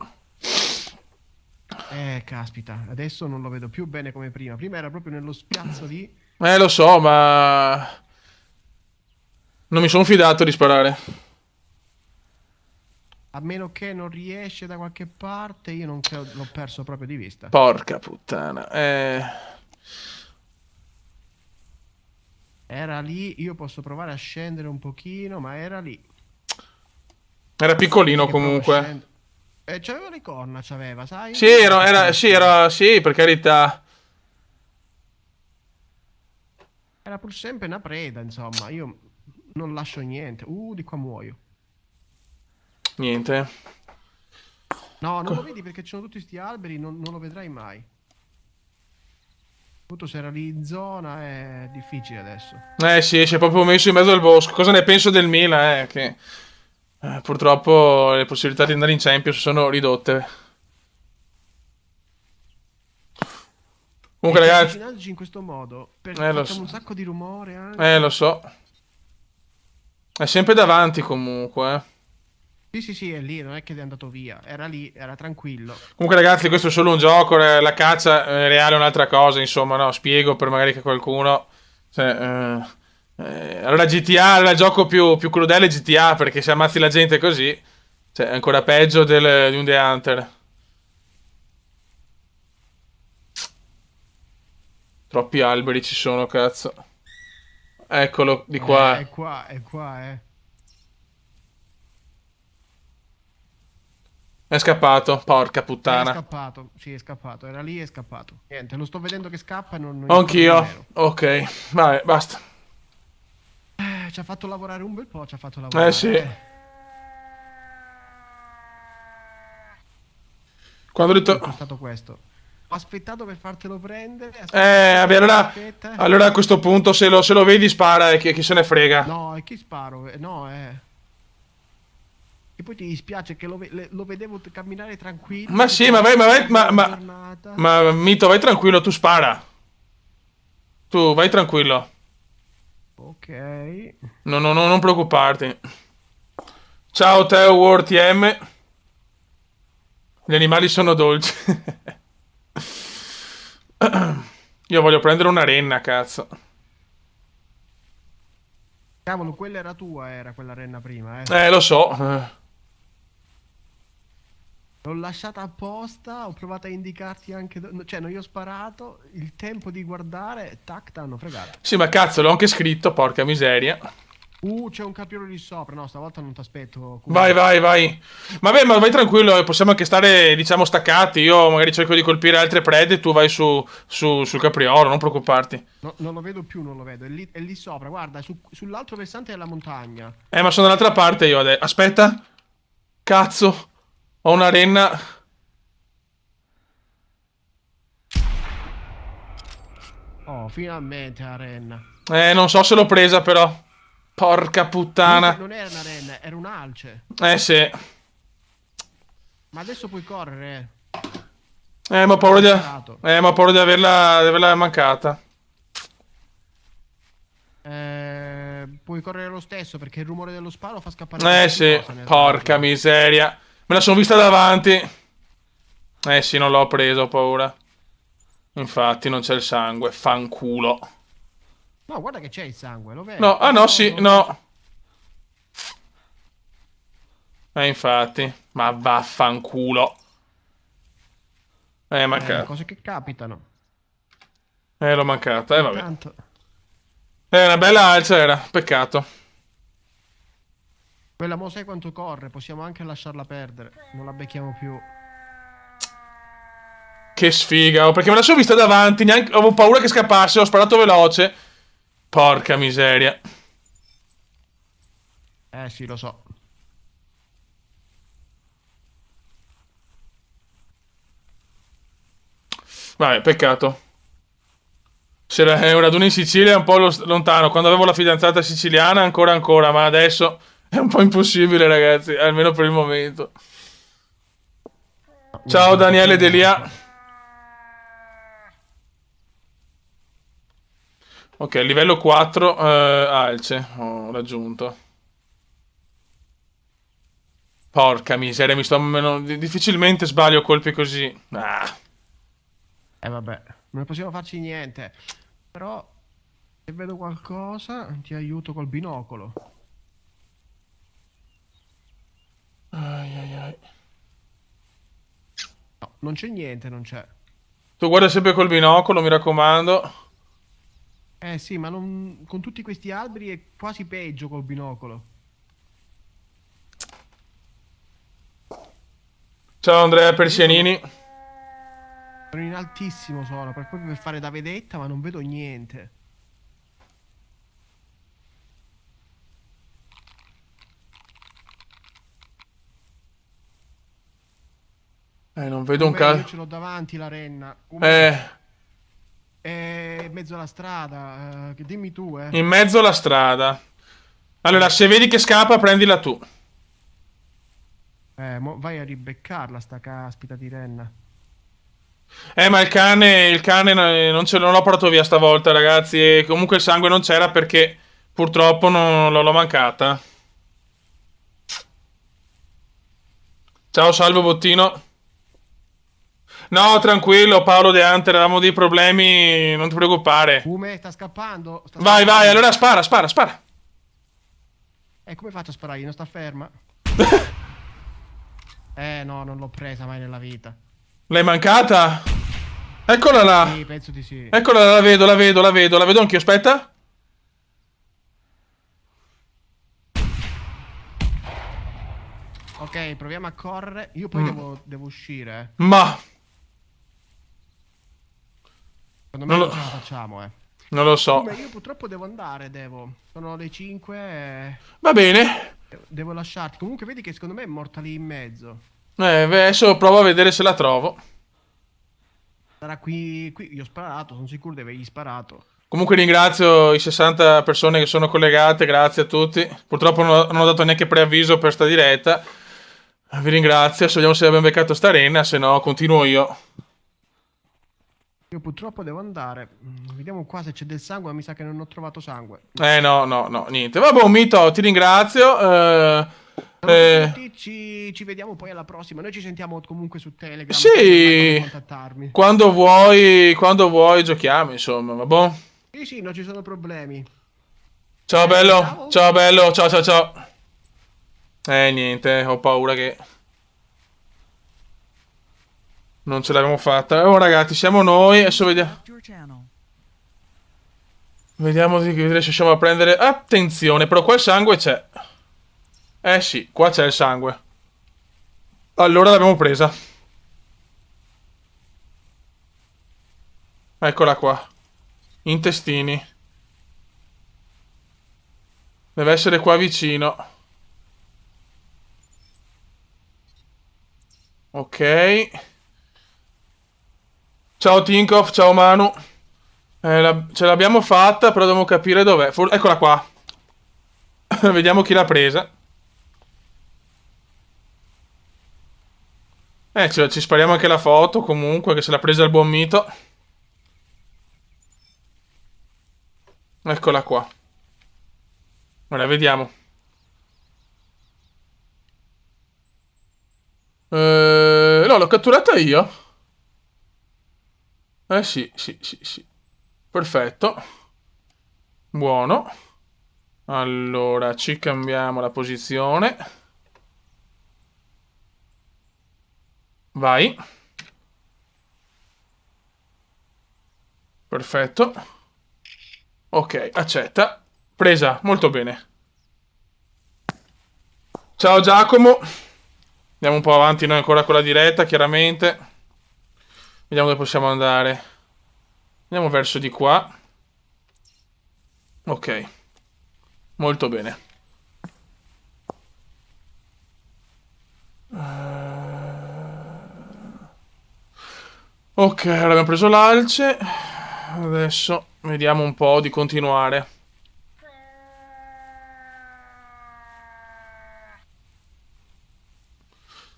Caspita, adesso non lo vedo più bene come prima. Prima era proprio nello spiazzo lì. Lo so, ma... Non mi sono fidato di sparare. A meno che non riesce da qualche parte, io non credo, l'ho perso proprio di vista. Porca puttana. Era lì, io posso provare a scendere un pochino, ma era lì. Era Vedi piccolino che provo a comunque. scendere. C'aveva le corna, c'aveva, sai? Sì, Non era piccolissimo. sì, per carità. Era pur sempre una preda, insomma. Io non lascio niente. Di qua muoio. Niente. No, non lo vedi perché ci sono tutti questi alberi, non lo vedrai mai. Appunto, se era lì in zona è difficile adesso. Sì, si è proprio messo in mezzo al bosco. Cosa ne penso del Milan, che purtroppo le possibilità di andare in Champions sono ridotte. E Comunque, che ragazzi, avvicinandoci in questo modo, lo facciamo so. un sacco di rumore anche. Lo so. È sempre davanti comunque. Sì, sì, sì, è lì, non è che è andato via. Era lì, era tranquillo. Comunque, ragazzi, questo è solo un gioco. La caccia reale è un'altra cosa. Insomma, no, spiego per magari che qualcuno. Cioè, allora GTA, allora il gioco più crudele è GTA perché se ammazzi la gente così, cioè, è ancora peggio di un The Hunter. Troppi alberi ci sono, cazzo. Eccolo, di qua. È qua, eh. È scappato, porca puttana. Sì, è scappato. Era lì, è scappato. Niente, lo sto vedendo che scappa e non gli sparo Anch'io. nemmeno. Ok, vabbè, basta. Ci ha fatto lavorare un bel po', ci ha fatto lavorare, Sì. eh. Quando ho detto... È stato questo. Ho aspettato per fartelo prendere. Vabbè, Aspetta. allora a questo punto se lo vedi spara e chi se ne frega. No, e chi sparo? No, eh. E poi ti dispiace che lo vedevo camminare tranquillo. Ma sì, ma vai, giornata. ma Mito, vai tranquillo, tu spara. Tu vai tranquillo. Ok. Non preoccuparti. Ciao Teo War TM. Gli animali sono dolci. Io voglio prendere una renna, cazzo. Cavolo, quella era tua, era quella renna prima, eh. Lo so. L'ho lasciata apposta, ho provato a indicarti anche... Cioè, non gli ho sparato, il tempo di guardare, tac, t'hanno fregato. Sì, ma cazzo, l'ho anche scritto, porca miseria. C'è un capiolo lì sopra. No, stavolta non ti aspetto. Vai, vai, vai. Vabbè, ma vai tranquillo, possiamo anche stare, diciamo, staccati. Io magari cerco di colpire altre prede e tu vai sul capriolo, non preoccuparti. No, non lo vedo più, non lo vedo. È lì sopra, guarda, sull'altro versante della montagna. Ma sono dall'altra parte io adesso. Aspetta. Cazzo. Ho una renna. Oh, finalmente la renna. Non so se l'ho presa però. Porca puttana. Non era una renna, era un'alce. Sì. Ma adesso puoi correre. Ma ho paura ma ho paura di averla mancata. Puoi correre lo stesso perché il rumore dello sparo fa scappare. Sì. Porca miseria. Me la sono vista davanti. Sì, non l'ho preso, ho paura. Infatti non c'è il sangue. Fanculo. No, guarda che c'è il sangue, lo vedi? No, ah no, sì, no. Infatti. Ma vaffanculo. Mancato. Cose che capitano. L'ho mancata, vabbè. Tanto. Una bella alza era, peccato. Quella mo sai quanto corre, possiamo anche lasciarla perdere. Non la becchiamo più. Che sfiga, perché me la sono vista davanti, neanche... avevo paura che scappasse, ho sparato veloce. Porca miseria. Sì, lo so. Vabbè, peccato. Se era un raduno in Sicilia è un po' lontano. Quando avevo la fidanzata siciliana ancora, ma adesso è un po' impossibile, ragazzi, almeno per il momento. Ciao Daniele Delia. Ok, livello 4 alce, ho raggiunto. Porca miseria, difficilmente sbaglio colpi così. Vabbè, non possiamo farci niente. Però, se vedo qualcosa, ti aiuto col binocolo. Ai. No, non c'è niente, non c'è. Tu guarda sempre col binocolo, mi raccomando. Sì, ma con tutti questi alberi è quasi peggio col binocolo. Ciao Andrea Persianini. Sono in altissimo proprio per fare da vedetta, ma non vedo niente. Non vedo un cazzo. Io ce l'ho davanti la renna. È in mezzo alla strada. Dimmi tu, In mezzo alla strada. Allora, se vedi che scappa, prendila tu. Vai a ribeccarla, sta caspita di renna. Ma il cane non l'ho portato via stavolta, ragazzi. E comunque il sangue non c'era perché purtroppo non l'ho mancata. Ciao, salve Bottino. No, tranquillo, Paolo De Hunter, avevamo dei problemi, non ti preoccupare. Ume, sta scappando. Vai, allora spara. Come faccio a sparargli? Non sta ferma? No, non l'ho presa mai nella vita. L'hai mancata? Eccola là. Sì, penso di sì. Eccola, la vedo anch'io, aspetta. Ok, proviamo a correre. Io poi devo uscire. Ma Secondo me non ce la facciamo, non lo so. Io purtroppo devo andare, Sono le 5. Va bene. Devo lasciarti. Comunque vedi che secondo me è morta lì in mezzo. Adesso provo a vedere se la trovo. Sarà qui. Io ho sparato, sono sicuro di avergli sparato. Comunque ringrazio i 60 persone che sono collegate, grazie a tutti. Purtroppo non ho dato neanche preavviso per sta diretta. Vi ringrazio, vediamo se abbiamo beccato sta arena, se no continuo io. Io purtroppo devo andare. Vediamo qua se c'è del sangue, ma mi sa che non ho trovato sangue. No, niente. Vabbè, un mito, ti ringrazio. Ci vediamo poi alla prossima. Noi ci sentiamo comunque su Telegram. Sì, contattarmi. quando vuoi giochiamo, insomma, va buon? Sì, non ci sono problemi. Ciao bello, ciao. Niente, ho paura che... Non ce l'abbiamo fatta. Oh ragazzi, siamo noi. Adesso vediamo. Vediamo se riusciamo a prendere. Attenzione, però qua il sangue c'è. Eh sì, qua c'è il sangue. Allora l'abbiamo presa. Eccola qua. Intestini. Deve essere qua vicino. Ok. Ciao Tinkoff, ciao Manu. Ce l'abbiamo fatta, però dobbiamo capire dov'è. Eccola qua. Vediamo chi l'ha presa. Ci spariamo anche la foto comunque, che se l'ha presa il buon mito. Eccola qua. Ora vediamo. No, l'ho catturata io. Sì, sì, sì, sì. Perfetto. Buono. Allora, ci cambiamo la posizione. Vai. Perfetto. Ok, accetta. Presa, molto bene. Ciao Giacomo. Andiamo un po' avanti noi ancora con la diretta, chiaramente. Vediamo dove possiamo andare. Andiamo verso di qua. Ok. Molto bene. Ok, allora abbiamo preso l'alce. Adesso vediamo un po' di continuare.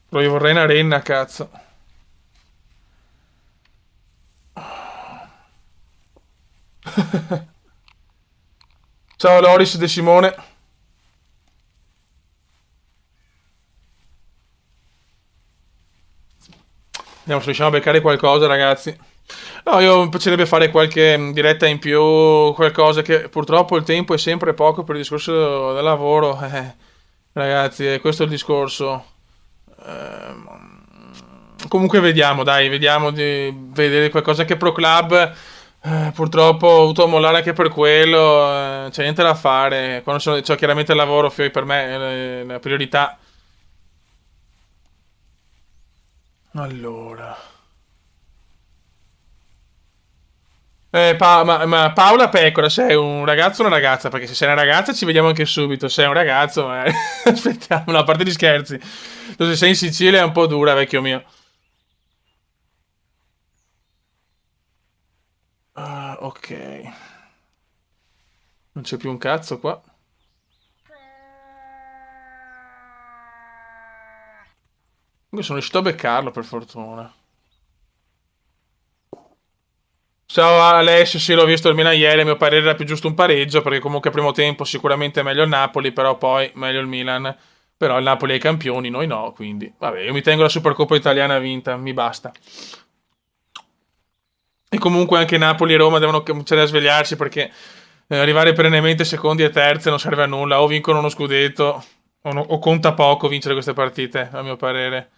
Però io vorrei una renna, cazzo. Ciao Loris De Simone. Vediamo se riusciamo a beccare qualcosa, ragazzi. No, io mi piacerebbe fare qualche diretta in più, qualcosa che purtroppo il tempo è sempre poco per il discorso del lavoro. Ragazzi, questo è il discorso. Comunque vediamo, dai, vediamo di vedere qualcosa che Pro Club. Purtroppo ho dovuto mollare anche per quello. C'è niente da fare. Quando c'è chiaramente il lavoro, per me è la priorità. Allora. Ma Paola Pecora, sei un ragazzo o una ragazza? Perché se sei una ragazza ci vediamo anche subito. Se sei un ragazzo, aspettiamo, no, a parte gli scherzi. Tu se sei in Sicilia è un po' dura, vecchio mio. Ok. Non c'è più un cazzo qua. Comunque sono riuscito a beccarlo, per fortuna. Ciao Alessio, sì, l'ho visto il Milan ieri, a mio parere era più giusto un pareggio, perché comunque primo tempo sicuramente è meglio il Napoli, però poi meglio il Milan. Però il Napoli è i campioni, noi no, quindi vabbè, io mi tengo la Supercoppa italiana vinta, mi basta. E comunque anche Napoli e Roma devono cominciare a svegliarsi perché arrivare perennemente secondi e terzi non serve a nulla, o vincono uno scudetto o conta poco vincere queste partite, a mio parere.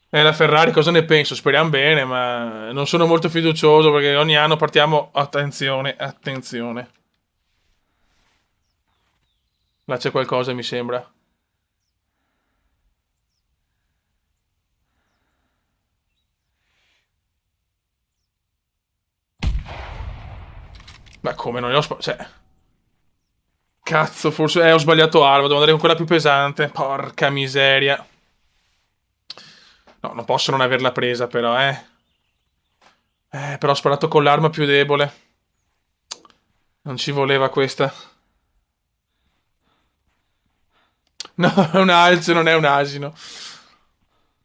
E la Ferrari cosa ne penso? Speriamo bene, ma non sono molto fiducioso perché ogni anno partiamo. Attenzione, attenzione. Là c'è qualcosa, mi sembra. Ma come non ne ho cioè. Cazzo, forse ho sbagliato arma, devo andare con quella più pesante. Porca miseria. No, non posso non averla presa, però, eh. Però ho sparato con l'arma più debole. Non ci voleva questa. No, è un alce, non è un asino.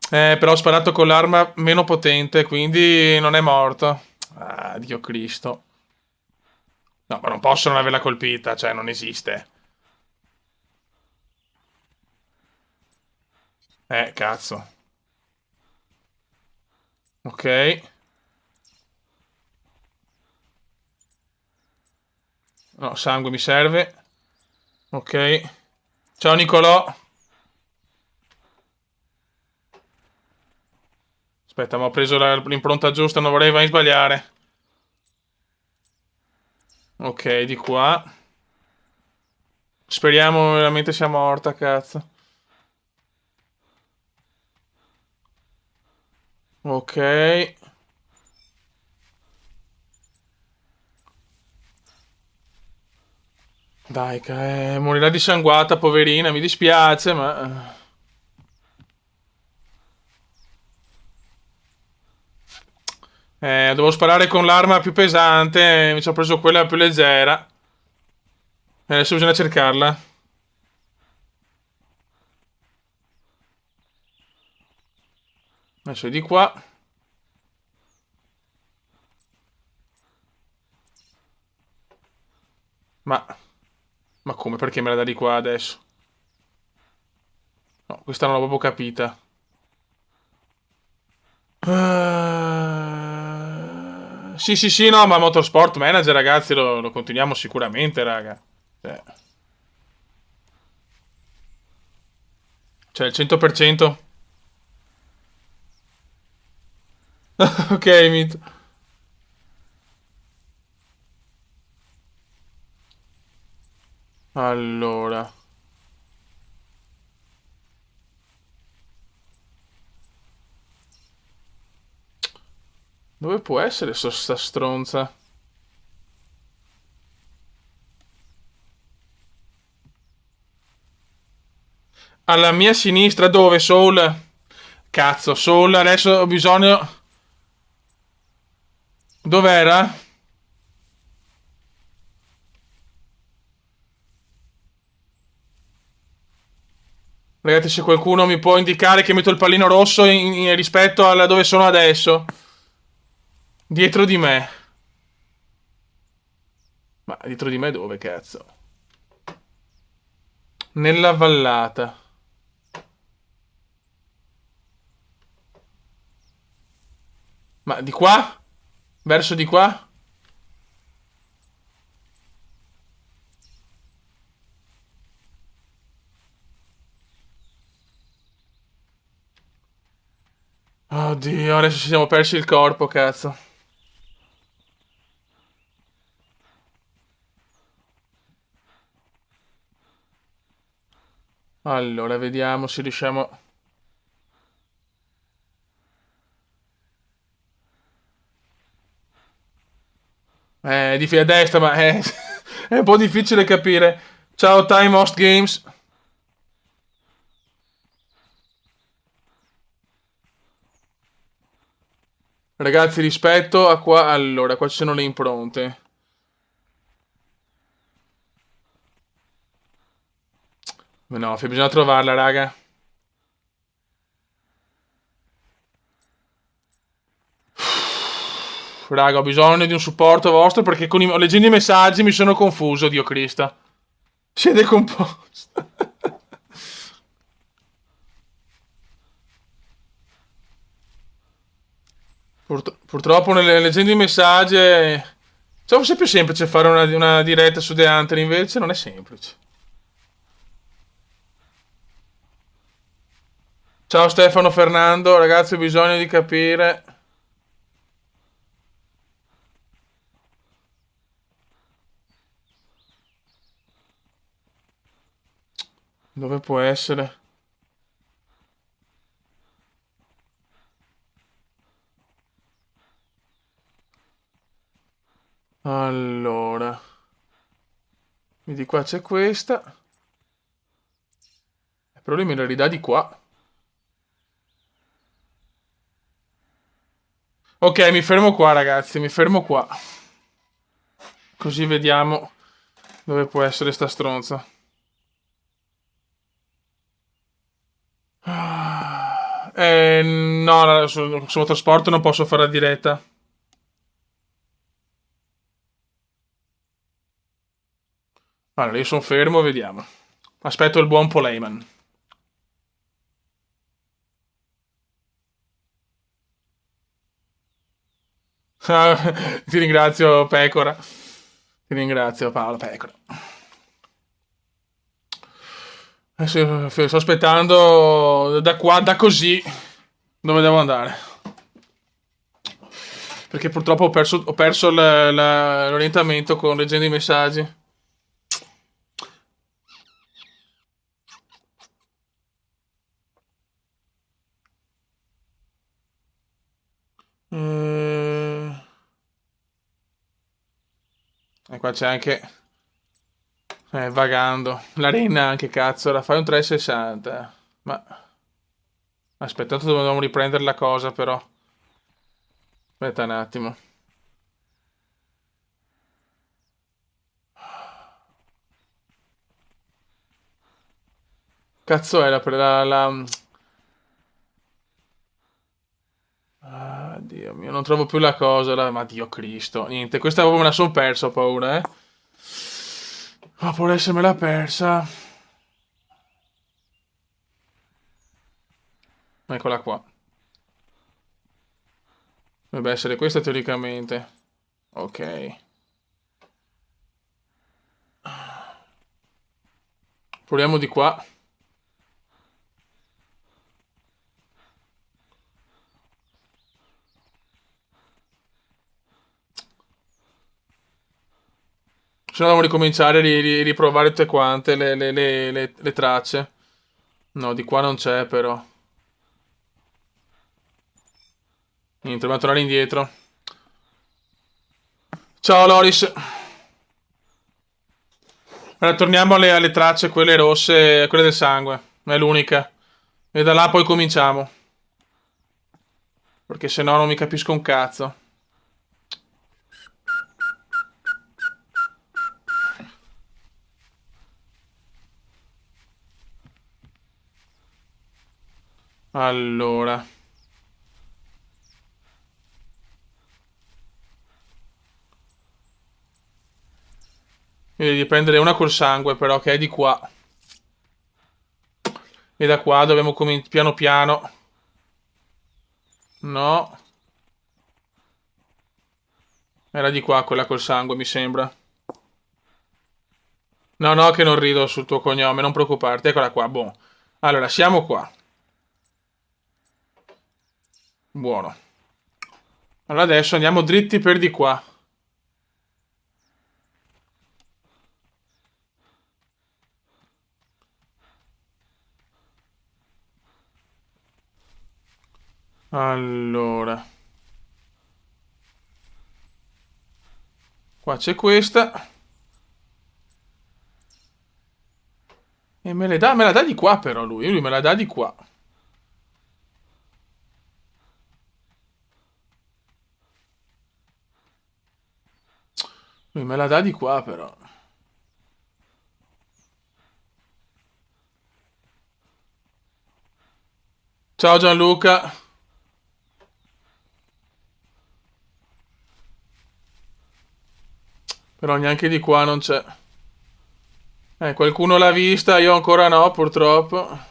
Però ho sparato con l'arma meno potente, quindi non è morto. Ah, Dio Cristo. No, ma non posso non averla colpita, cioè non esiste. Cazzo. Ok. No, sangue mi serve. Ok. Ciao Nicolò. Aspetta, ma ho preso l'impronta giusta, non vorrei mai sbagliare. Ok, di qua. Speriamo veramente sia morta, cazzo. Ok. Dai, morirà dissanguata, poverina, mi dispiace, ma... dovevo sparare con l'arma più pesante, mi sono preso quella più leggera. Adesso bisogna cercarla. Adesso è di qua. Ma... Ma come? Perché me la dà di qua adesso? No, questa non l'ho proprio capita. Sì, sì, sì, no, ma Motorsport Manager, ragazzi, lo continuiamo sicuramente, raga. Cioè, il 100%. Ok, Mit. Allora. Dove può essere sta stronza? Alla mia sinistra, dove? Soul? Cazzo, Soul, adesso ho bisogno... Dov'era? Ragazzi, se qualcuno mi può indicare che metto il pallino rosso rispetto a dove sono adesso. Dietro di me. Ma dietro di me dove, cazzo? Nella vallata. Ma di qua? Verso di qua? Oddio, adesso ci siamo persi il corpo, cazzo. Allora, vediamo se riusciamo... a destra, ma è un po' difficile capire. Ciao, Time Host Games. Ragazzi, rispetto a qua... Allora, qua ci sono le impronte. No, bisogna trovarla, raga. Raga, ho bisogno di un supporto vostro perché leggendo i messaggi mi sono confuso, Dio Cristo. Si è decomposto. Purtroppo leggendo i messaggi... Cioè, fosse più semplice fare una diretta su The Hunter, invece non è semplice. Ciao Stefano Fernando, ragazzi, ho bisogno di capire... Dove può essere? Allora... Di qua c'è questa. Però lui me la ridà di qua. Ok, mi fermo qua, ragazzi, mi fermo qua. Così vediamo dove può essere sta stronza. No, sul trasporto non posso fare la diretta. Allora, io sono fermo, vediamo. Aspetto il buon Poleiman. Ti ringrazio, Pecora. Ti ringrazio, Paolo Pecora. Adesso sto aspettando da qua, da così, dove devo andare. Perché purtroppo ho perso l'orientamento con leggendo i messaggi. Eh, E qua c'è anche vagando. L'arena anche, cazzo, la fai un 360. Ma aspetta, tanto dobbiamo riprendere la cosa, però. Aspetta un attimo. Cazzo è Ah, Dio mio, non trovo più la cosa. Ma Dio Cristo. Niente, questa proprio me la son persa, ho paura, eh. Ho paura di essermela persa. Eccola qua. Dovrebbe essere questa teoricamente. Ok. Proviamo di qua. Se no dobbiamo ricominciare a riprovare tutte quante le tracce. No, di qua non c'è però. Niente, dobbiamo tornare indietro. Ciao Loris. Allora, torniamo alle tracce, quelle rosse, quelle del sangue. È l'unica. E da là poi cominciamo. Perché se no non mi capisco un cazzo. Allora. Devi prendere una col sangue però, che è di qua. E da qua dobbiamo cominciare piano piano. No. Era di qua quella col sangue, mi sembra. No, no, che non rido sul tuo cognome, non preoccuparti. Eccola qua, boh. Allora, siamo qua. Buono. Allora adesso andiamo dritti per di qua. Allora. Qua c'è questa. E me la dà di qua però lui me la dà di qua. Lui me la dà di qua però. Ciao Gianluca. Però neanche di qua non c'è. Qualcuno l'ha vista, io ancora no, purtroppo.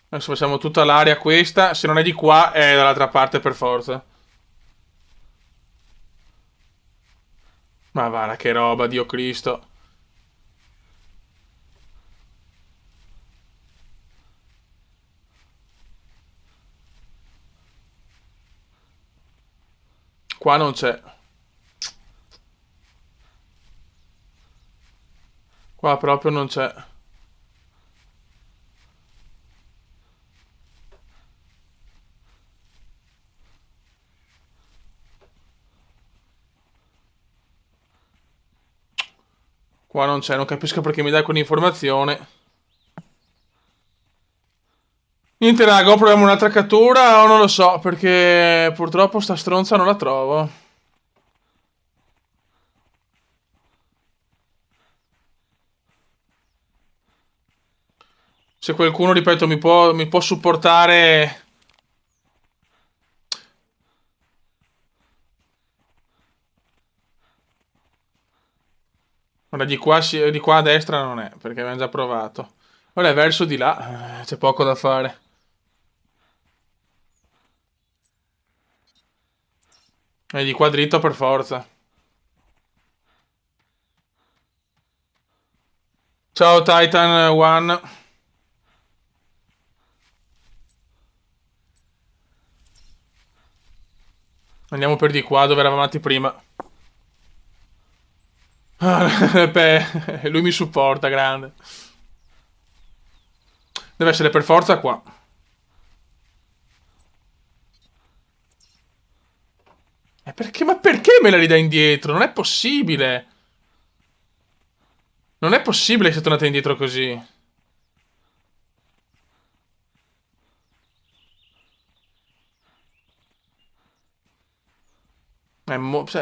Adesso facciamo tutta l'area questa. Se non è di qua, è dall'altra parte per forza. Ma va, che roba, Dio Cristo. Qua non c'è. Qua proprio non c'è. Qua non c'è, non capisco perché mi dai quell'informazione. Niente raga, o proviamo un'altra cattura o non lo so, perché purtroppo sta stronza non la trovo. Se qualcuno, ripeto, mi può supportare. Guarda, di qua a destra non è, perché abbiamo già provato. Ora è verso di là, c'è poco da fare. È di qua dritto per forza. Ciao Titan One. Andiamo per di qua dove eravamo andati prima. Beh, lui mi supporta, grande. Deve essere per forza qua. E perché? Ma perché me la ridà indietro? Non è possibile. Non è possibile che sia tornata indietro così.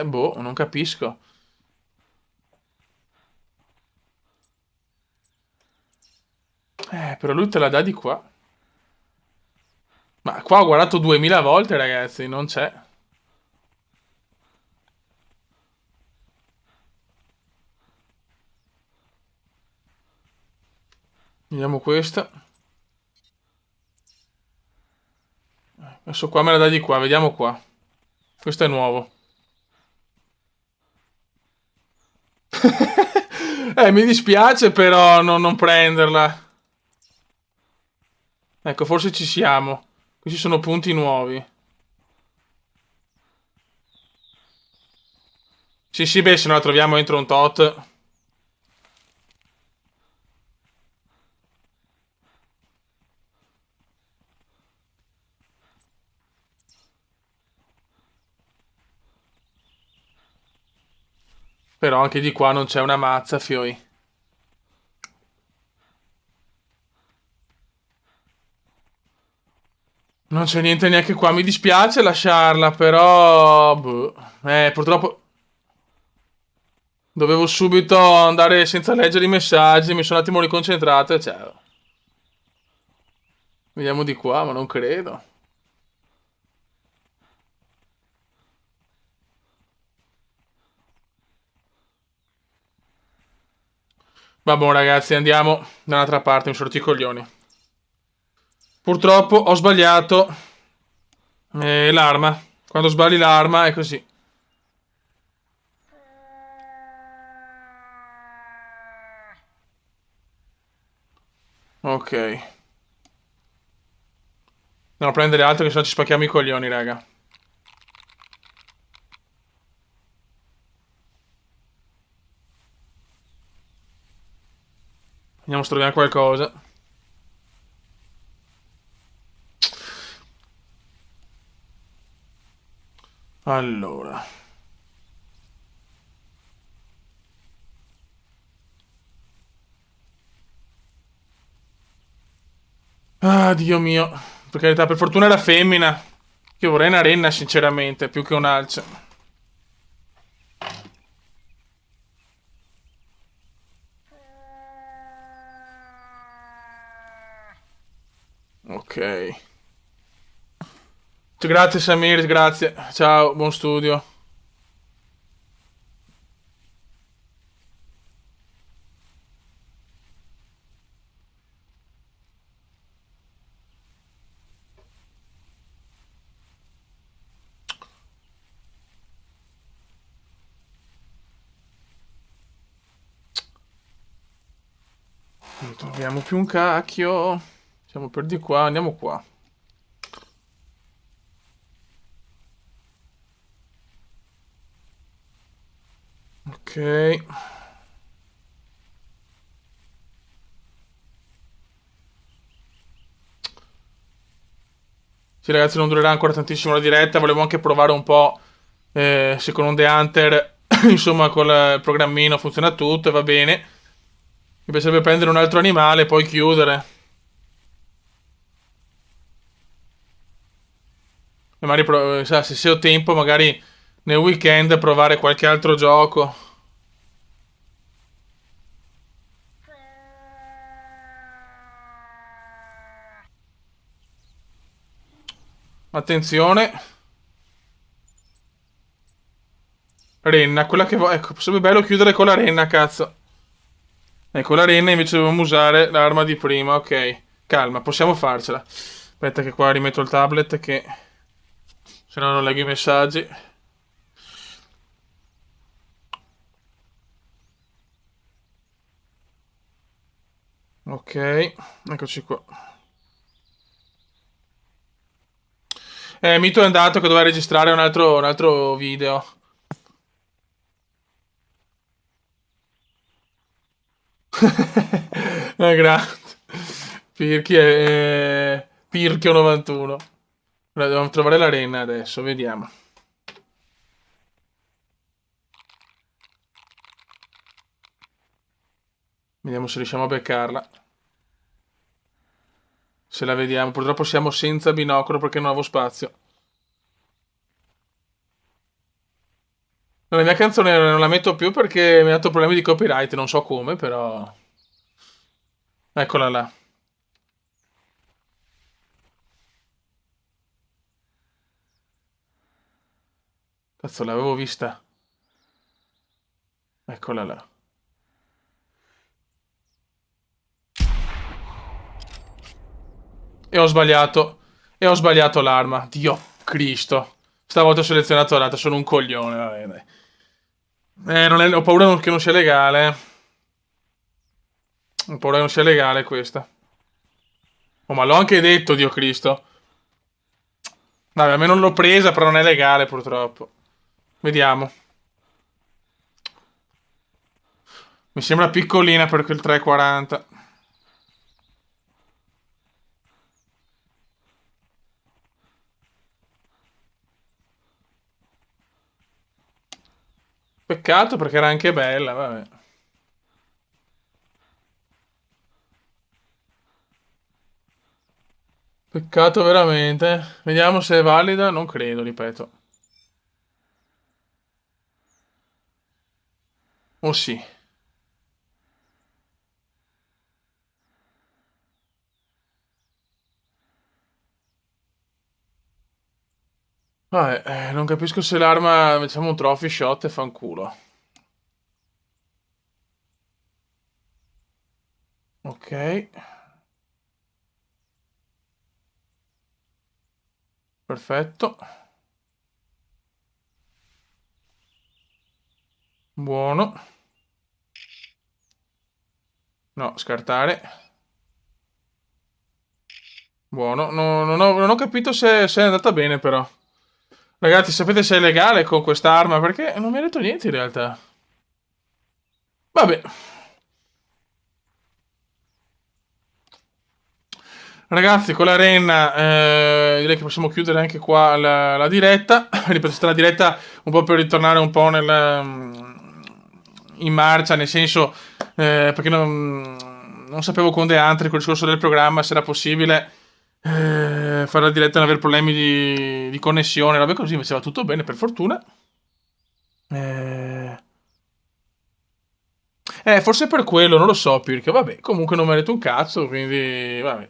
Boh, non capisco. Però lui te la dà di qua. Ma qua ho guardato 2000 volte, ragazzi, non c'è. Vediamo questa. Adesso qua me la dà di qua, vediamo qua. Questo è nuovo. Mi dispiace però non prenderla. Ecco, forse ci siamo. Questi sono punti nuovi. Sì, sì, beh, se non la troviamo entro un tot. Però anche di qua non c'è una mazza, fioi. Non c'è niente neanche qua. Mi dispiace lasciarla, però... Boh. Purtroppo... Dovevo subito andare senza leggere i messaggi. Mi sono un attimo riconcentrato e ciao. Vediamo di qua, ma non credo. Vabbè, ragazzi, andiamo da un'altra parte. Mi sono rotti i coglioni. Purtroppo ho sbagliato l'arma. Quando sbagli l'arma è così. Ok. Andiamo a prendere altro che sennò ci spacchiamo i coglioni, raga. Vediamo se troviamo qualcosa. Allora. Ah, Dio mio. Per carità, per fortuna era femmina. Io vorrei una renna, sinceramente, più che un alce. Ok. Grazie Samir, grazie. Ciao, buon studio. Non troviamo più un cacchio. Siamo per di qua, andiamo qua. Ok. Sì, ragazzi, non durerà ancora tantissimo la diretta. Volevo anche provare un po' se con un The Hunter, insomma, col programmino funziona tutto e va bene. Mi piacerebbe prendere un altro animale e poi chiudere. E magari, se ho tempo, magari nel weekend provare qualche altro gioco. Attenzione. Renna, quella che Ecco, sarebbe bello chiudere con la renna, cazzo. Ecco, la renna invece dovevamo usare l'arma di prima, ok. Calma, possiamo farcela. Aspetta che qua rimetto il tablet che... Se no non leggo i messaggi. Ok, eccoci qua. Mito è andato che doveva registrare un altro video. Grazie. Pirchio 91. Allora, dobbiamo trovare l'arena adesso, vediamo. Vediamo se riusciamo a beccarla. Se la vediamo. Purtroppo siamo senza binocolo perché non avevo spazio. La mia canzone non la metto più perché mi ha dato problemi di copyright, non so come, però... Eccola là. Cazzo, l'avevo vista. Eccola là. E ho sbagliato. E ho sbagliato l'arma. Dio Cristo. Stavolta ho selezionato l'altra, sono un coglione, va bene. Ho paura che non sia legale. Ho paura che non sia legale questa. Oh, ma l'ho anche detto, Dio Cristo. Vabbè, a me non l'ho presa, però non è legale, purtroppo. Vediamo. Mi sembra piccolina per quel 340. Peccato perché era anche bella, vabbè. Peccato veramente. Vediamo se è valida. Non credo, ripeto. Oh sì. Vabbè, non capisco se l'arma, facciamo un trophy shot e fa un culo. Ok. Perfetto. Buono. No, scartare. Buono. Non ho capito se è andata bene, però. Ragazzi, sapete se è legale con quest'arma? Perché non mi ha detto niente in realtà. Vabbè. Ragazzi, con la renna direi che possiamo chiudere anche qua la diretta. Ripeto, è stata una diretta un po' per ritornare un po' in marcia, nel senso, perché non sapevo con The Hunter, col discorso del programma, se era possibile fare la diretta e non avere problemi di connessione, robe così, invece va tutto bene, per fortuna. Eh, forse per quello, non lo so, perché vabbè, comunque non mi ha detto un cazzo, quindi vabbè.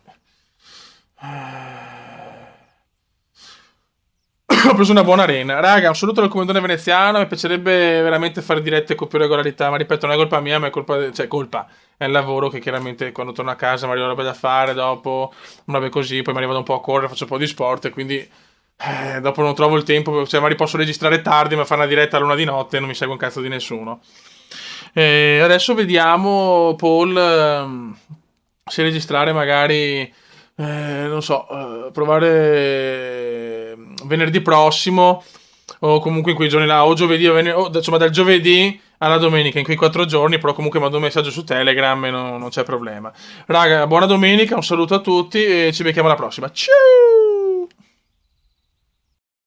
Ho preso una buona arena. Raga, un saluto dal comandante veneziano. Mi piacerebbe veramente fare dirette con più regolarità. Ma ripeto, non è colpa mia, ma è colpa. Cioè, colpa. È il lavoro che chiaramente quando torno a casa mi arriva roba da fare. Dopo, una roba così. Poi mi arrivano un po' a correre, faccio un po' di sport. E quindi. Dopo non trovo il tempo. Cioè, magari posso registrare tardi, ma fare una diretta a luna di notte. E non mi segue un cazzo di nessuno. Adesso vediamo, Paul. Se registrare magari. Non so, provare venerdì prossimo o comunque in quei giorni là, o giovedì, insomma dal giovedì alla domenica, in quei 4 giorni, però comunque mando un messaggio su Telegram e non c'è problema. Raga, buona domenica, un saluto a tutti e ci becchiamo alla prossima. Ciao!